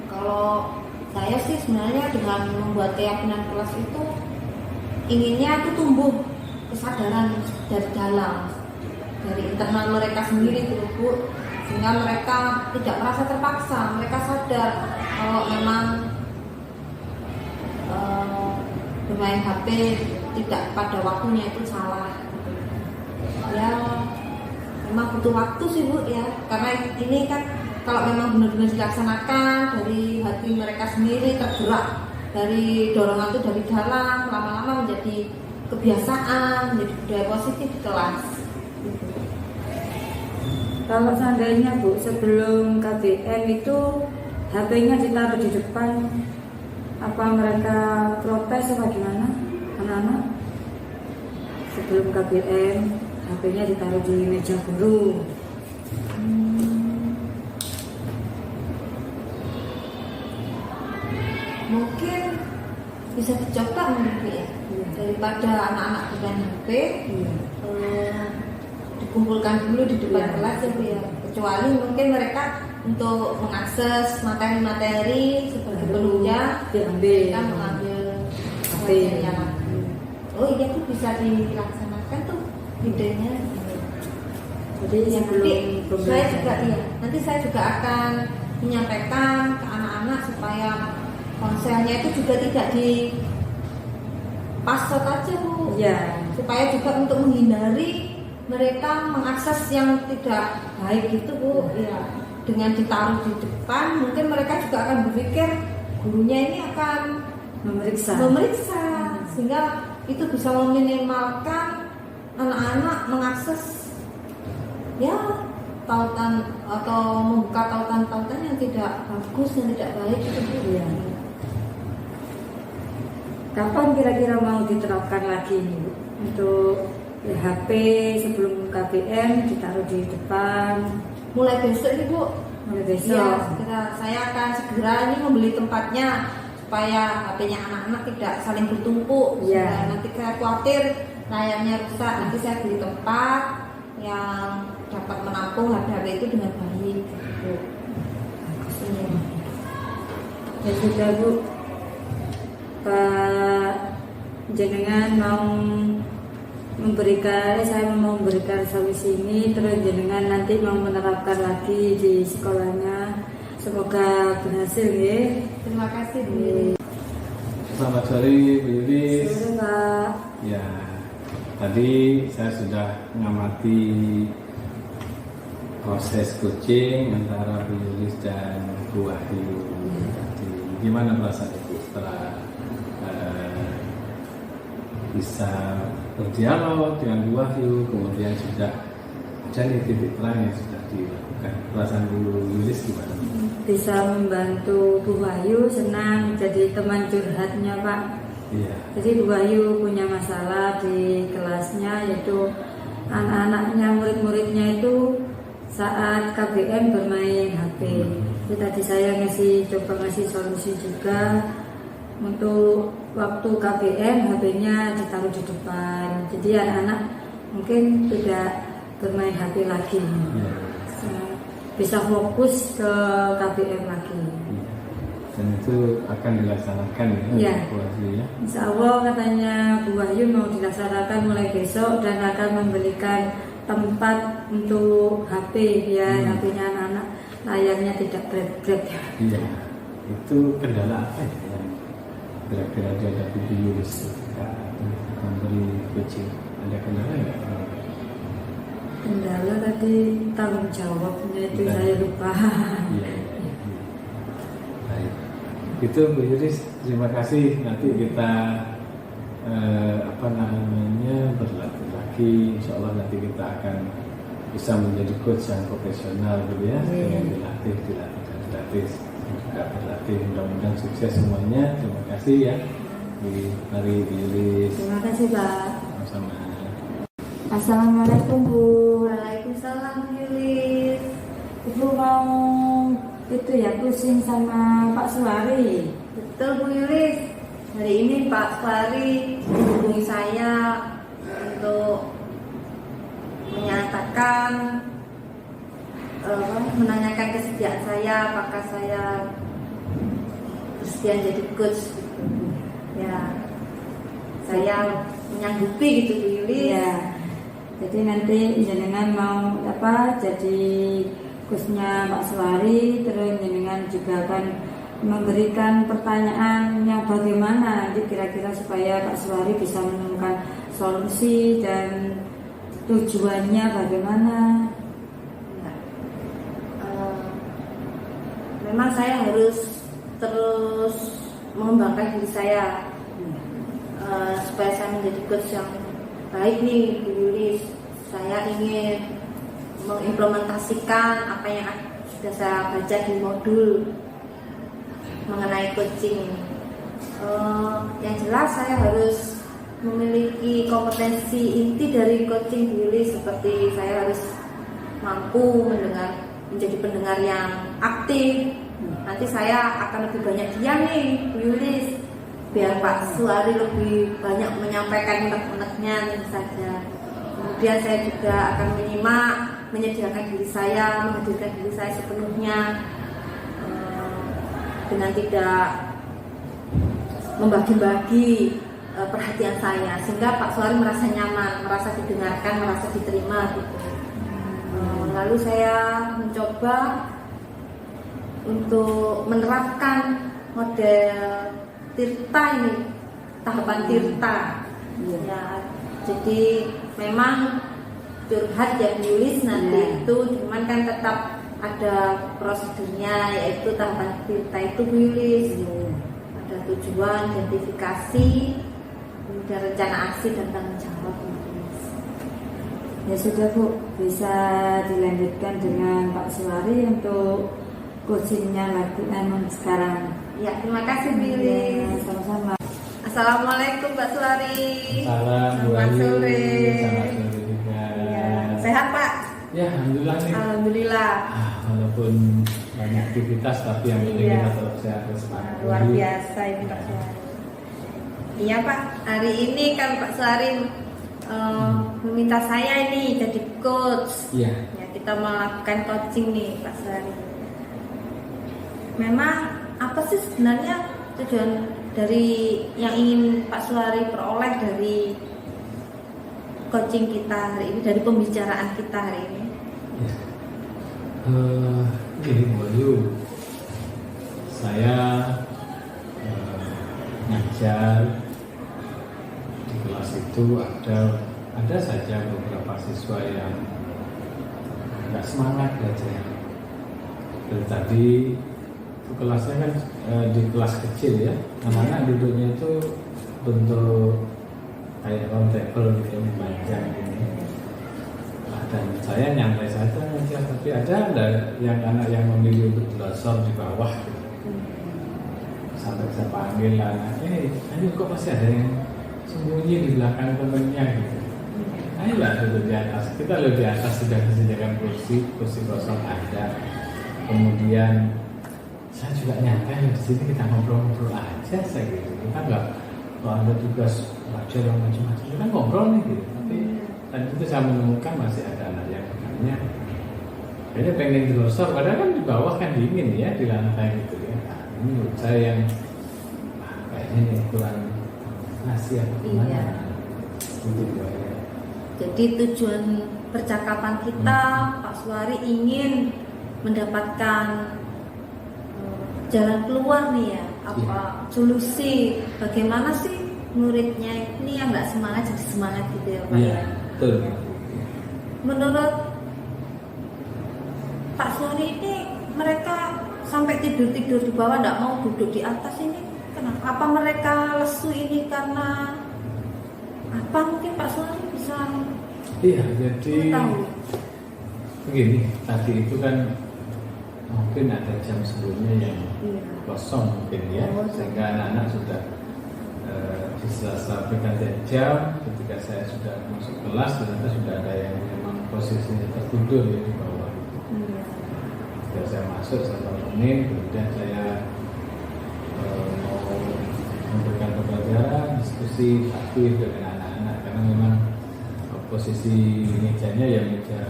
Kalau saya sih sebenarnya dengan membuat keyakinan kelas itu inginnya itu tumbuh kesadaran dari dalam, dari internal mereka sendiri itu Bu, sehingga mereka tidak merasa terpaksa. Mereka sadar kalau memang bermain HP tidak pada waktunya itu salah. Ya memang butuh waktu sih Bu ya, karena ini kan kalau memang benar-benar dilaksanakan dari hati mereka sendiri, tergerak dari dorongan itu dari dalam, lama-lama menjadi kebiasaan, menjadi budaya positif di kelas. Kalau seandainya Bu, sebelum KBM itu HP-nya ditaruh di depan, apa mereka protes apa gimana anak-anak? Sebelum KBM HP-nya ditaruh di meja guru. Mungkin bisa dicoba mungkin ya, daripada anak-anak dengan HP dikumpulkan dulu di depan kelas ya Bu ya. Kecuali mungkin mereka untuk mengakses materi-materi seperti penunjang diambil, kita mengambil HP-nya. Oh iya tuh bisa dilaksanakan tuh idenya. Jadi Ya, sebelum nanti saya juga akan menyampaikan ke anak-anak supaya ponselnya itu juga tidak di password aja Bu. Ya. Supaya juga untuk menghindari mereka mengakses yang tidak baik gitu Bu. Ya. Dengan ditaruh di depan, mungkin mereka juga akan berpikir gurunya ini akan memeriksa, sehingga itu bisa meminimalkan anak-anak mengakses ya tautan atau membuka tautan-tautan yang tidak bagus dan tidak baik itu Bu. Iya. Kapan kira-kira mau diterapkan lagi Bu? Untuk HP sebelum KBM ditaruh di depan Mulai besok ini Bu. mulai besok. Iya, segera. Saya akan segera ini membeli tempatnya supaya HP-nya anak-anak tidak saling bertumpuk. Iya. Supaya nanti saya khawatir layarnya rusak. Nanti saya beli tempat yang dapat menampung HP itu dengan baik. Gitu. Iya. Ya sudah Bu, Pak jenengan mau saya mau memberikan solusi ini, terus jenengan nanti mau menerapkan lagi di sekolahnya, semoga berhasil ya. Terima kasih Bu. Selamat sore Bu Yulis. Sore Pak. Ya, tadi saya sudah mengamati proses coaching antara Bu Yulis dan Bu Wahyu. Jadi, gimana perasaan Ibu setelah bisa berdialog dengan Bu Wahyu, kemudian sudah ada nih titik terang yang sudah dilakukan. Perasaan Bu Yulis gimana? Bisa membantu Bu Wahyu, senang jadi teman curhatnya Pak. Iya. Jadi Bu Wahyu punya masalah di kelasnya, yaitu anak-anaknya, murid-muridnya itu saat KBM bermain HP. Jadi tadi saya coba ngasih solusi juga untuk waktu KBM HP-nya ditaruh di depan. Jadi anak-anak mungkin tidak bermain HP lagi. Iya. Bisa fokus ke KBM lagi. Iya. Dan itu akan dilaksanakan Iya. Bu Wahyu ya. Insya Allah katanya Bu Wahyu mau dilaksanakan mulai besok dan akan memberikan tempat untuk HP biar HP-nya anak-anak layarnya tidak berat-berat. Iya. Itu kendala apa ya yang kira-kira dihadapi Bu Yulis ketika memberi coaching? Ada kendala nggak? Kendala tadi tanggung jawabnya itu Bukan. saya lupa. Iya. Baik. Itu Bu Yulis, terima kasih. Nanti kita berlatih lagi. Insya Allah nanti kita akan bisa menjadi coach yang profesional gitu ya. Dengan dilatih dan dilatih. Juga berlatih. Mudah-mudahan sukses semuanya. Terima kasih ya. Mari Bu Yulis. Terima kasih Pak. Sama-sama. Assalamualaikum Bu. Waalaikumsalam Bu Yulis. Ibu mau itu ya pusing sama Pak Suwari. Betul Bu Yulis. Hari ini Pak Suwari menghubungi saya untuk menyatakan menanyakan kesediaan saya, apakah saya bersedia jadi coach gitu. Ya, saya menyanggupi gitu Bu Yulis. Iya. Jadi nanti jenengan mau jadi coachnya Pak Suwari, terus jenengan juga akan memberikan pertanyaan yang bagaimana nanti kira-kira supaya Pak Suwari bisa menemukan solusi dan tujuannya bagaimana. Ya. Memang saya harus terus mengembangkan diri saya supaya saya menjadi coach yang baik nih Bu Yulis. Saya ingin mengimplementasikan apa yang sudah saya baca di modul mengenai coaching. Yang jelas saya harus memiliki kompetensi inti dari coaching Bu Yulis, seperti saya harus mampu menjadi pendengar yang aktif. Nanti saya akan lebih banyak diam nih Bu Yulis, biar Pak Suwari lebih banyak menyampaikan unek-uneknya tentu saja. Kemudian saya juga akan menyimak, menyediakan diri saya, menghadirkan diri saya sepenuhnya dengan tidak membagi-bagi perhatian saya, sehingga Pak Suwari merasa nyaman, merasa didengarkan, merasa diterima gitu. Lalu saya mencoba untuk menerapkan model Tirta ini, tahapan Tirta. Ya, jadi memang curhat yang nulis nanti itu, cuman kan tetap ada prosedurnya, yaitu tahapan Tirta itu nulis. Ada tujuan, identifikasi, kemudian rencana aksi dan tanggung jawab. Ya sudah Bu, bisa dilanjutkan dengan Pak Suwari untuk coachingnya lagi sekarang. Ya, terima kasih Billy. Ya, sama-sama. Assalamualaikum Mbak Suwari. Salam Bu Selamat Ayu. sore. Selamat sore juga. Ya, sehat Pak? Ya, alhamdulillah nih. Alhamdulillah. Walaupun banyak aktivitas tapi yang penting Iya. kita tetap sehat dan semangat. Luar biasa ini Pak Suwari. Iya Pak, hari ini kan Pak Suwari meminta saya ini jadi coach. Iya. Ya, kita melakukan coaching nih Pak Suwari. Memang apa sih sebenarnya tujuan dari yang ingin Pak Suwari peroleh dari coaching kita hari ini, dari pembicaraan kita hari ini? Ya. Gini Bu Ayu, saya ngajar di kelas itu ada saja beberapa siswa yang nggak semangat belajar. Dari tadi itu kelasnya kan di kelas kecil ya, anak-anak duduknya itu bentuk kayak round table gitu ya, memanjang gini. Nah, dan saya nyantai saja ngajar, tapi ada yang anak yang memilih untuk belajar di bawah gitu. Sampai saya panggil anaknya, ayo kok masih ada yang sembunyi di belakang temennya gitu. Ayolah duduk di atas, kita lebih di atas sudah disediakan kursi kosong ada. Kemudian saya juga nyantai di sini, kita ngobrol-ngobrol aja saya gitu. Kita nggak kalau ada tugas belajar yang macam-macam, kita ngobrol nih gitu. Tapi dan itu saya menemukan masih ada anak yang katanya kayaknya pengen di losor, padahal kan di bawah kan dingin ya di lantai gitu ya. Nah, ini menurut saya yang kayaknya ini kurang nasihat gimana. Iya. Gitu ya. Jadi tujuan percakapan kita Pak Suwari ingin mendapatkan jalan keluar nih ya, apa solusi bagaimana sih muridnya ini yang nggak semangat jadi semangat gitu ya Pak Iya, ya. betul. Menurut Pak Suwari ini mereka sampai tidur-tidur di bawah, nggak mau duduk di atas ini kenapa? Apa mereka lesu ini karena apa? Mungkin Pak Suwari bisa Iya, jadi tahu. begini, tadi itu kan mungkin ada jam sebelumnya yang Iya. kosong mungkin ya, Oh, sehingga anak-anak sudah di sela-sela pergantian jam, ketika saya sudah masuk kelas ternyata sudah ada yang memang posisinya tertidur ya di bawah. Iya. Ketika saya masuk, saya bangunin, kemudian saya mau memberikan pembelajaran, diskusi aktif dengan anak-anak karena memang posisi mejanya ya meja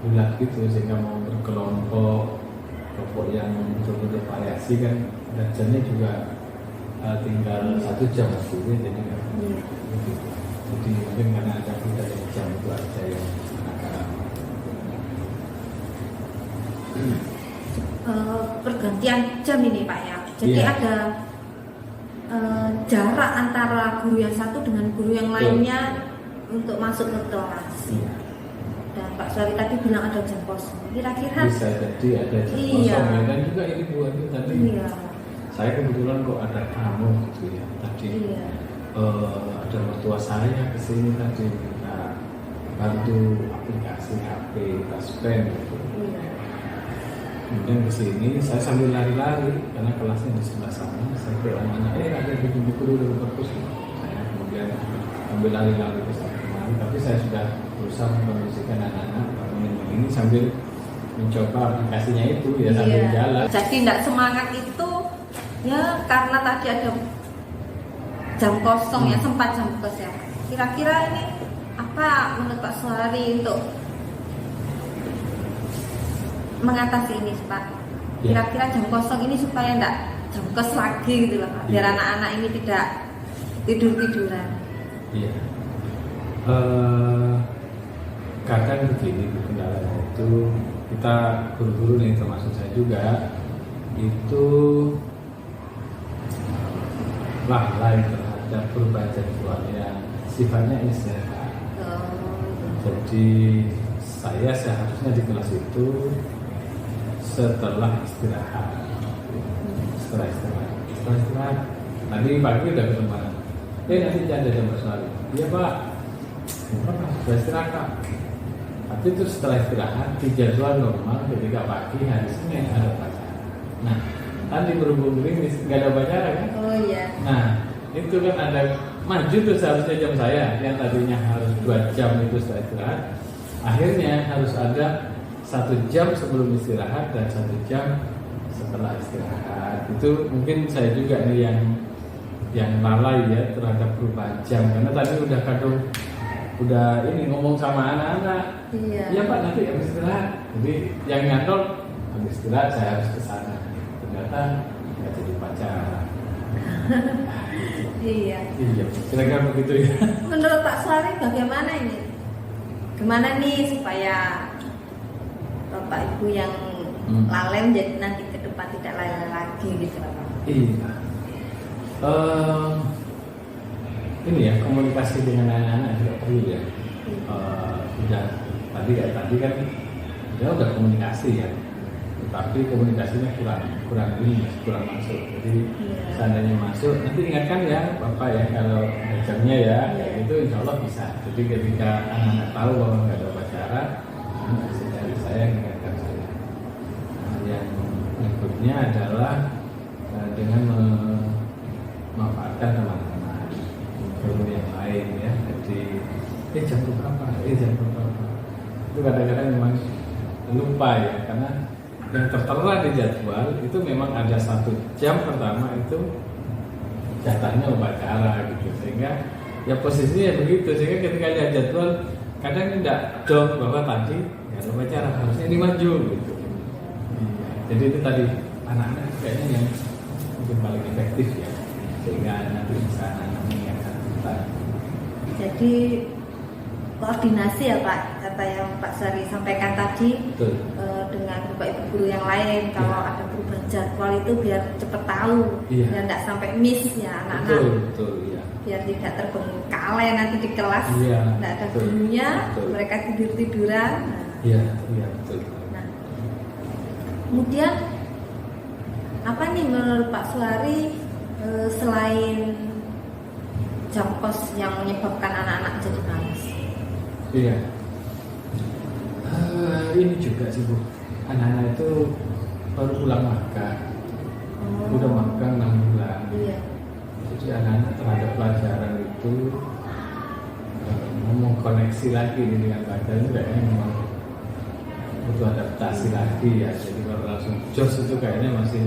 bulat gitu, sehingga mau berkelompok kelompok yang betul-betul variasi kan, dan jamnya juga tinggal 1 jam waktunya, jadi kan Iya. jadi mungkin karena ada budaya jam itu aja yang agak lama. Pergantian jam ini Pak ya. Jadi Iya. ada jarak antara guru yang satu dengan guru yang lainnya untuk masuk ke kelas. Iya. Dan Pak Suwari tadi bilang ada jam kosong. Kira-kira Bisa jadi ada jam Iya. kosong ya, dan juga ini Bu Ayu tadi iya. saya kebetulan kok ada tamu gitu ya tadi. Iya. Ada mertua saya kesini tadi minta bantu aplikasi HP Taspen gitu. Iya. Kemudian kesini saya sambil lari-lari karena kelasnya di sebelah sana. Saya ke anak ada buku-buku dulu di perpus. Saya kemudian sambil lari-lari ke sana kemari, tapi saya sudah berusaha mengkondisikan anak-anak ini sambil mencoba aplikasinya itu ya sambil Iya. jalan. Jadi tidak semangat itu ya karena tadi ada jam kosong ya, sempat jam kosong. Kira-kira ini apa menurut Pak Suwari untuk mengatasi ini Pak? Ya. Kira-kira jam kosong ini supaya tidak jam kos lagi gitu loh Pak, biar Iya. anak-anak ini tidak tidur-tiduran. Iya. Kadang begini kendalanya itu kita guru-guru nih termasuk saya juga itu lalai terhadap perubahan jadwal yang sifatnya istirahat. Jadi saya seharusnya di kelas itu setelah istirahat. Setelah istirahat. Tadi pagi udah ketemu. Nanti jangan ada jam bersuara. Iya Pak. Sudah istirahat. Tapi itu setelah istirahat di jadwal normal ketika pagi hari Senin ada upacara. Nah, tadi berhubung gerimis nggak ada upacara kan? Oh iya. Nah, itu kan ada maju tuh seharusnya jam saya yang tadinya harus 2 jam itu setelah istirahat. Akhirnya harus ada 1 jam sebelum istirahat dan 1 jam setelah istirahat. Itu mungkin saya juga nih yang lalai ya terhadap perubahan jam, karena tadi udah ini ngomong sama anak-anak. Iya. Iya Pak, nanti habis istirahat. Jadi yang nyantol habis istirahat saya harus ke sana. Ternyata nggak jadi upacara. Iya. Iya, kira-kira begitu ya. Menurut Pak Suari bagaimana ini? Gimana nih supaya Bapak Ibu yang lalai jadi nanti ke depan tidak lalai lagi gitu Pak? Iya. Ini ya, komunikasi dengan anak-anak juga perlu ya. Udah tadi kan dia udah komunikasi ya, tapi komunikasinya kurang masuk. Jadi seandainya masuk, nanti ingatkan ya Bapak ya kalau jamnya ya, kayak gitu insya Allah bisa. Jadi ketika anak-anak tahu bahwa nggak ada upacara, anak bisa dari saya ingatkan saya. Nah, yang berikutnya adalah dengan memanfaatkan teman-teman guru yang lain ya. Jadi jam berapa? Jam berapa? Itu kadang-kadang memang lupa ya, karena yang tertera di jadwal itu memang ada 1 jam pertama itu jatahnya upacara gitu, sehingga ya posisinya begitu, sehingga ketika lihat jadwal kadang tidak dong bahwa tadi ya upacara harusnya ini maju gitu. Jadi itu tadi anak-anak kayaknya yang mungkin paling efektif ya, sehingga nanti bisa anak-anak mengingatkan kita. Jadi koordinasi ya Pak, kata yang Pak Sari sampaikan tadi. Betul. Dengan Bapak Ibu guru yang lain, kalau ada perubahan jadwal itu biar cepat tahu, biar tidak sampai miss ya anak-anak. Betul, ya. Biar tidak terbengkalai nanti di kelas, Iya, tidak ada betul, gurunya, betul. mereka tiduran. Iya, betul. Nah, kemudian apa nih menurut Pak Suari selain jam kos yang menyebabkan anak-anak jadi malas? Iya. Ini juga sih Bu, anak-anak itu baru pulang magang, udah magang 6 bulan. Iya. Jadi anak-anak terhadap pelajaran itu ngomong koneksi lagi dengan pelajaran kayaknya memang butuh adaptasi lagi ya. Jadi kalau langsung jos itu kayaknya masih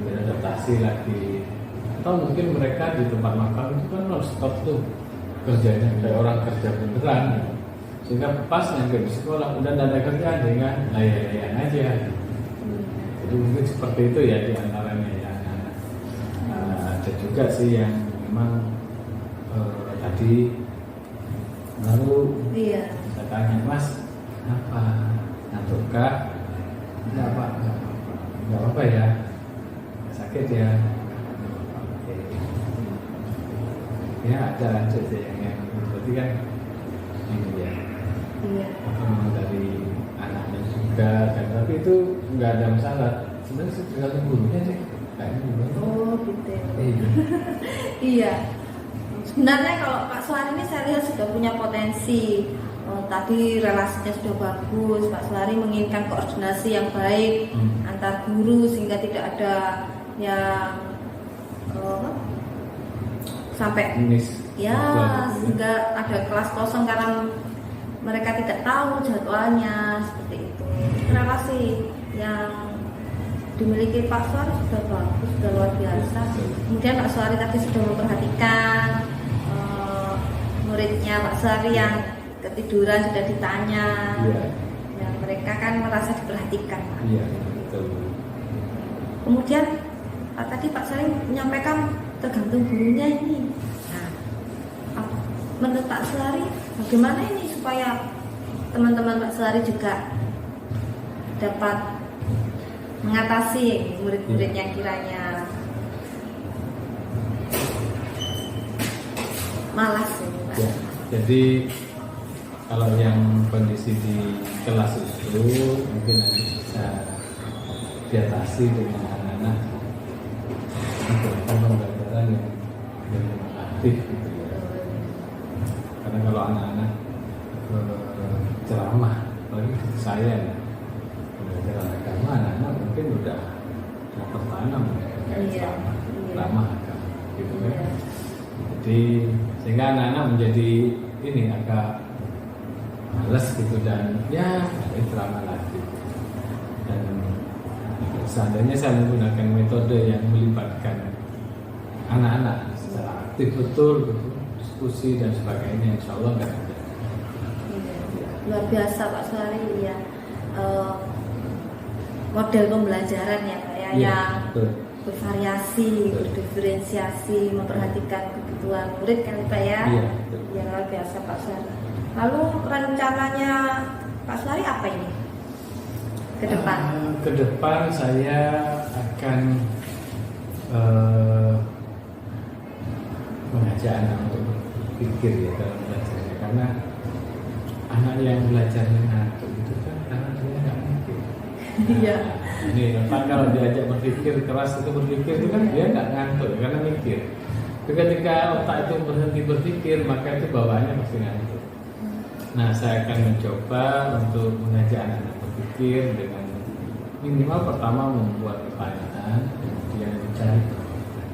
beradaptasi lagi. Atau mungkin mereka di tempat magang itu kan non-stop tuh kerjanya kayak orang kerja beneran gitu. Sehingga pas nyampe di sekolah udah ada kerjaan dengan layan-layan aja. Jadi mungkin seperti itu ya di antaranya ya. Ada juga sih yang memang tadi lalu saya tanya, Mas, kenapa ngantuk kak? Enggak apa-apa ya, sakit ya. Oke. Ya ada lanjut ya yang berarti kan ini ya. Iya. Atau memang dari anaknya juga kan, tapi itu nggak ada masalah. Sebenarnya tergantung gurunya sih. Oh gitu. Iya. Iya. Sebenarnya kalau Pak Suari ini saya lihat sudah punya potensi. Tadi relasinya sudah bagus. Pak Suari menginginkan koordinasi yang baik antar guru sehingga tidak ada yang sampai sehingga ada kelas kosong karena mereka tidak tahu jadwalnya seperti itu. Relasi yang dimiliki Pak Suari sudah bagus, sudah luar biasa. Kemudian Pak Suari tadi sudah memperhatikan muridnya Pak Suari yang ketiduran sudah ditanya. Ya, mereka kan merasa diperhatikan. Iya, betul. Kemudian tadi Pak Suari menyampaikan tergantung gurunya ini. Nah, menurut Pak Suari bagaimana ini supaya teman-teman Pak Suari juga dapat mengatasi murid-murid yang kiranya malas ini, Pak. Ya, jadi kalau yang kondisi di kelas itu mungkin nanti bisa diatasi dengan anak-anak pembelajaran yang aktif gitu ya. Karena kalau anak-anak ceramah Jadi sehingga anak-anak menjadi ini agak males gitu dan ya itu lama lagi. Dan seandainya saya menggunakan metode yang melibatkan anak-anak secara aktif betul gitu, diskusi dan sebagainya, insya Allah nggak ada. Luar biasa Pak Suari ya. Model pembelajaran ya Pak ya, yang betul. bervariasi, berdiferensiasi, memperhatikan kebutuhan murid kan Pak ya. Iya, betul. Ya luar biasa Pak Suari. Lalu rencananya Pak Suari apa ini ke depan? Ke depan saya akan mengajak anak untuk berpikir ya dalam belajarnya, karena anak yang belajarnya ngantuk itu kan karena dia nggak mikir. Iya. Ini kan kalau diajak berpikir keras itu berpikir itu kan dia nggak ngantuk karena mikir. Tapi ketika otak itu berhenti berpikir maka itu bawaannya pasti ngantuk. Nah saya akan mencoba untuk mengajak anak-anak berpikir dengan minimal pertama membuat pertanyaan, kemudian mencari jawaban.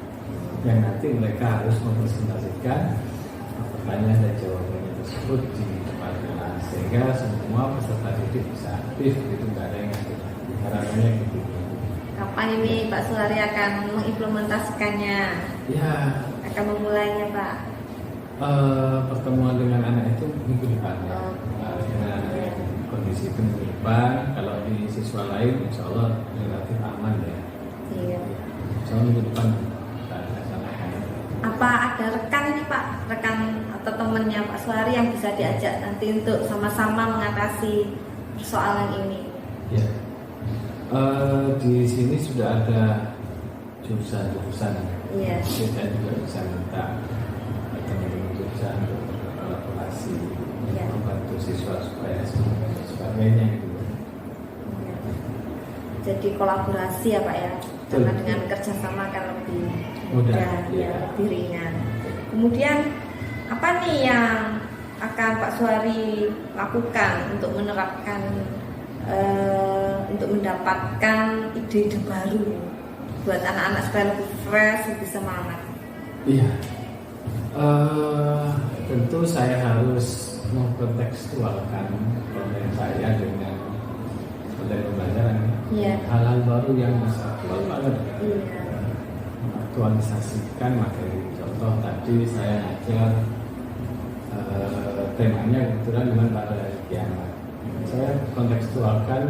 Yang nanti mereka harus mempresentasikan pertanyaan dan jawabannya tersebut di depan kelas sehingga semua peserta didik bisa aktif gitu, nggak ada yang ngantuk. Harapannya gitu. Kapan ini Pak Suari akan mengimplementasikannya? Ya, Akan memulainya Pak? pertemuan dengan anak itu minggu depan ya. Dengan kondisi itu minggu depan. Kalau di siswa lain, insya Allah relatif aman ya. Iya. Insya Allah minggu depan kita laksanakan. Apa ada rekan ini Pak, rekan atau temannya Pak Suari yang bisa diajak nanti untuk sama-sama mengatasi persoalan ini? Ya. Di sini sudah ada jurusan-jurusan. Iya. Kita juga bisa minta teman-teman jurusan untuk berkolaborasi, Iya. membantu siswa supaya sebagainya gitu. Iya. Jadi kolaborasi ya Pak ya, karena dengan kerjasama akan lebih mudah, ya, lebih ringan. Kemudian apa nih yang akan Pak Suari lakukan untuk menerapkan, untuk mendapatkan ide-ide baru buat anak-anak supaya lebih fresh, lebih semangat? Iya. Tentu saya harus mengkontekstualkan konten saya dengan konten pembelajaran. Iya. Hal-hal baru yang masih aktual banget. Iya. Mengaktualisasikan materi. Contoh tadi saya ngajar temanya kebetulan dengan pada hari kiamat. Saya kontekstualkan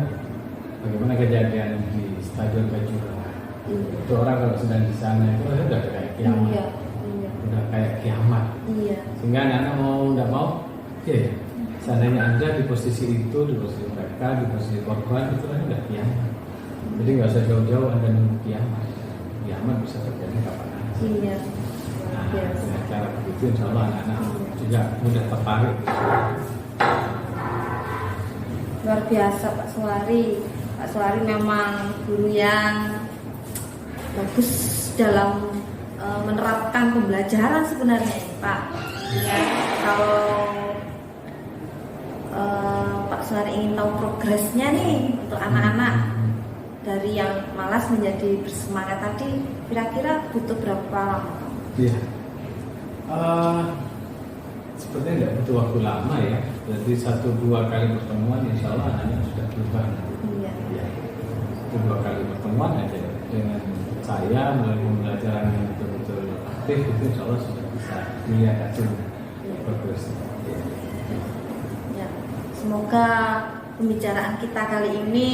bagaimana kejadian di Stadion Kanjuruhan. Itu orang kalau sedang di sana itu udah kayak kiamat. Iya. Iya. Udah kayak kiamat. Iya. Sehingga anak-anak mau nggak mau, ya seandainya Anda di posisi itu, di posisi mereka, di posisi korban, itu kan udah kiamat. Jadi nggak usah jauh-jauh Anda nunggu kiamat. Kiamat bisa terjadi kapan aja. Iya. Nah, Yes. dengan cara begitu insya Allah anak-anak juga mudah tertarik. Luar biasa Pak Suari. Pak Suari memang guru yang bagus dalam menerapkan pembelajaran sebenarnya Pak. Ya, kalau Pak Suari ingin tahu progresnya nih untuk anak-anak dari yang malas menjadi bersemangat tadi, kira-kira butuh berapa lama? Iya. Sepertinya tidak butuh waktu lama ya. Jadi 1-2 kali pertemuan insya Allah anak sudah berubah. Iya. Ya, 1-2 kali pertemuan aja dengan saya melalui pembelajaran yang betul-betul aktif itu insya Allah sudah bisa dilihat hasil progresnya. Ya. Semoga pembicaraan kita kali ini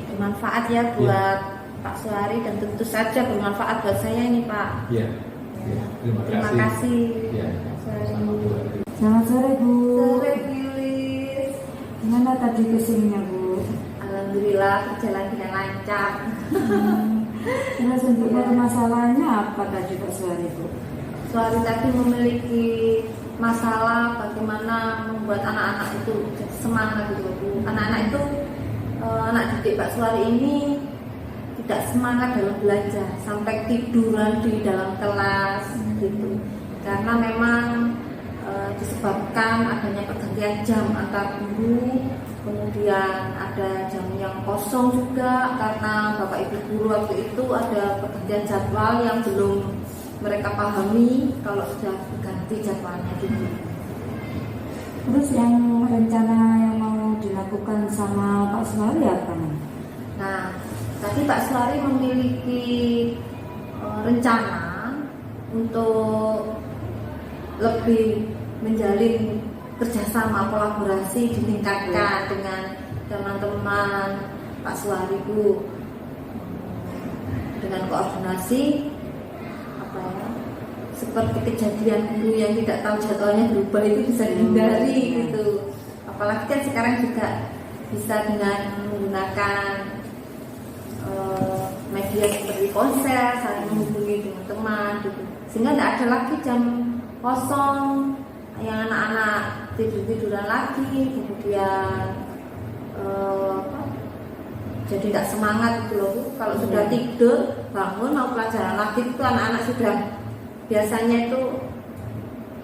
bermanfaat ya buat Pak Suari dan tentu saja bermanfaat buat saya ini Pak. Iya. Ya, Terima kasih. Ya, sama Bu. Selamat sore Bu. Sore Gilis. Gimana tadi kesininya Bu? Alhamdulillah berjalan dengan lancar. Terus untuk masalahnya apa tadi Pak Suari Bu? Suari tadi memiliki masalah bagaimana membuat anak-anak itu semangat gitu Bu. Anak-anak itu anak didik Pak Suari ini tidak semangat dalam belajar sampai tiduran di dalam kelas gitu. Karena memang disebabkan adanya pergantian jam antar guru, kemudian ada jam yang kosong juga karena Bapak Ibu guru waktu itu ada pergantian jadwal yang belum mereka pahami kalau sudah berganti jadwalnya gitu. Terus yang rencana yang mau dilakukan sama Pak Suwari apa nih? Nah, tadi Pak Suwari memiliki rencana untuk lebih menjalin kerjasama kolaborasi ditingkatkan dengan teman-teman Pak Suwari Bu, dengan koordinasi apa ya, seperti kejadian guru yang tidak tahu jadwalnya berubah itu bisa dihindari gitu. Apalagi kan sekarang juga bisa dengan menggunakan media seperti ponsel, saling menghubungi dengan teman gitu. Sehingga tidak ada lagi jam kosong yang anak-anak tidur-tiduran lagi, kemudian jadi tidak semangat gitu loh. Kalau sudah tidur, bangun mau pelajaran lagi itu anak-anak sudah biasanya itu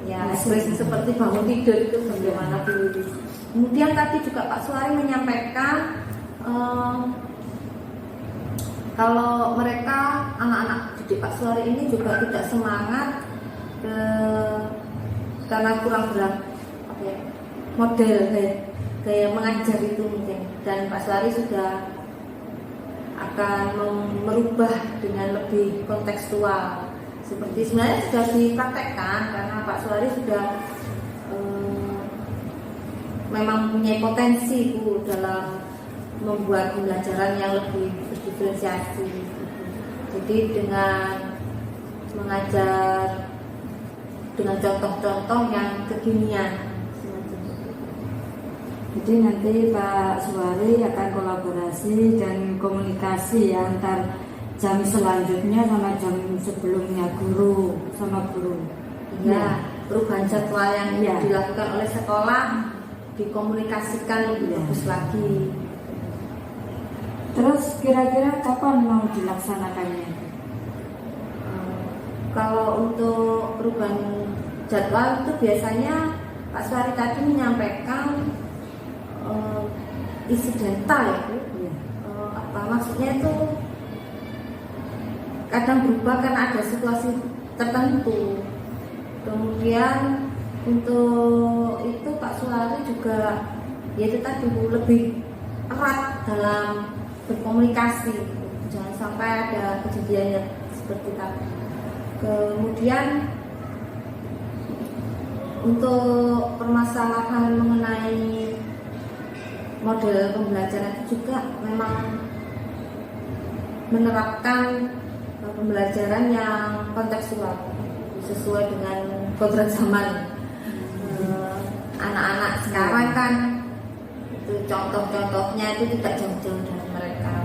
ya seperti bangun tidur itu bagaimana dulu. Kemudian tadi juga Pak Suwari menyampaikan kalau mereka anak-anak didik Pak Suwari ini juga tidak semangat karena kurang model gaya mengajar itu mungkin, dan Pak Suwari sudah akan merubah dengan lebih kontekstual. Seperti sebenarnya sudah dipraktekkan karena Pak Suwari sudah memang punya potensi Bu dalam membuat pembelajaran yang lebih berdiferensiasi. Jadi dengan mengajar dengan contoh-contoh yang kekinian. Jadi nanti Pak Suwari akan kolaborasi dan komunikasi ya, antar jam selanjutnya sama jam sebelumnya guru sama guru. Ya, perubahan jadwal yang dilakukan oleh sekolah dikomunikasikan lebih bagus lagi. Terus kira-kira kapan mau dilaksanakannya? Kalau untuk perubahan jadwal itu biasanya Pak Suwari tadi menyampaikan insidental ya Bu. Apa maksudnya itu kadang berubah kan ada situasi tertentu. Kemudian untuk itu Pak Suwari juga ya itu tadi lebih erat dalam berkomunikasi. Jangan sampai ada kejadian yang seperti tadi. Kemudian untuk permasalahan mengenai model pembelajaran itu juga memang menerapkan pembelajaran yang kontekstual sesuai dengan kodrat zaman. Anak-anak sekarang kan itu contoh-contohnya itu tidak jauh-jauh dari mereka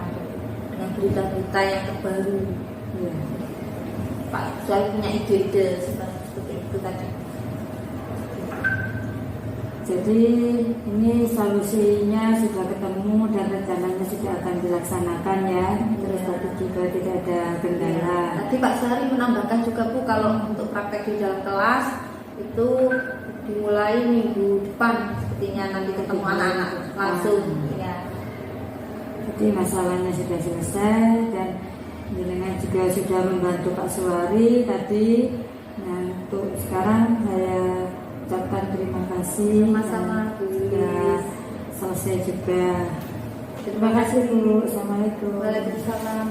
dengan berita-berita yang terbaru. Pak Suwari punya ide-ide seperti itu tadi. Jadi ini solusinya sudah ketemu dan rencananya sudah akan dilaksanakan ya. Terus tadi juga tidak ada kendala. Tadi Pak Suwari menambahkan juga Bu, kalau untuk praktek di dalam kelas itu dimulai minggu depan sepertinya, nanti ketemu anak-anak langsung ya. Jadi masalahnya sudah selesai dan jenengan juga sudah membantu Pak Suwari tadi. Nah untuk sekarang saya ucapkan terima kasih. Sama-sama Bu. Sudah selesai juga. Terima kasih Bu. Assalamualaikum. Waalaikumsalam.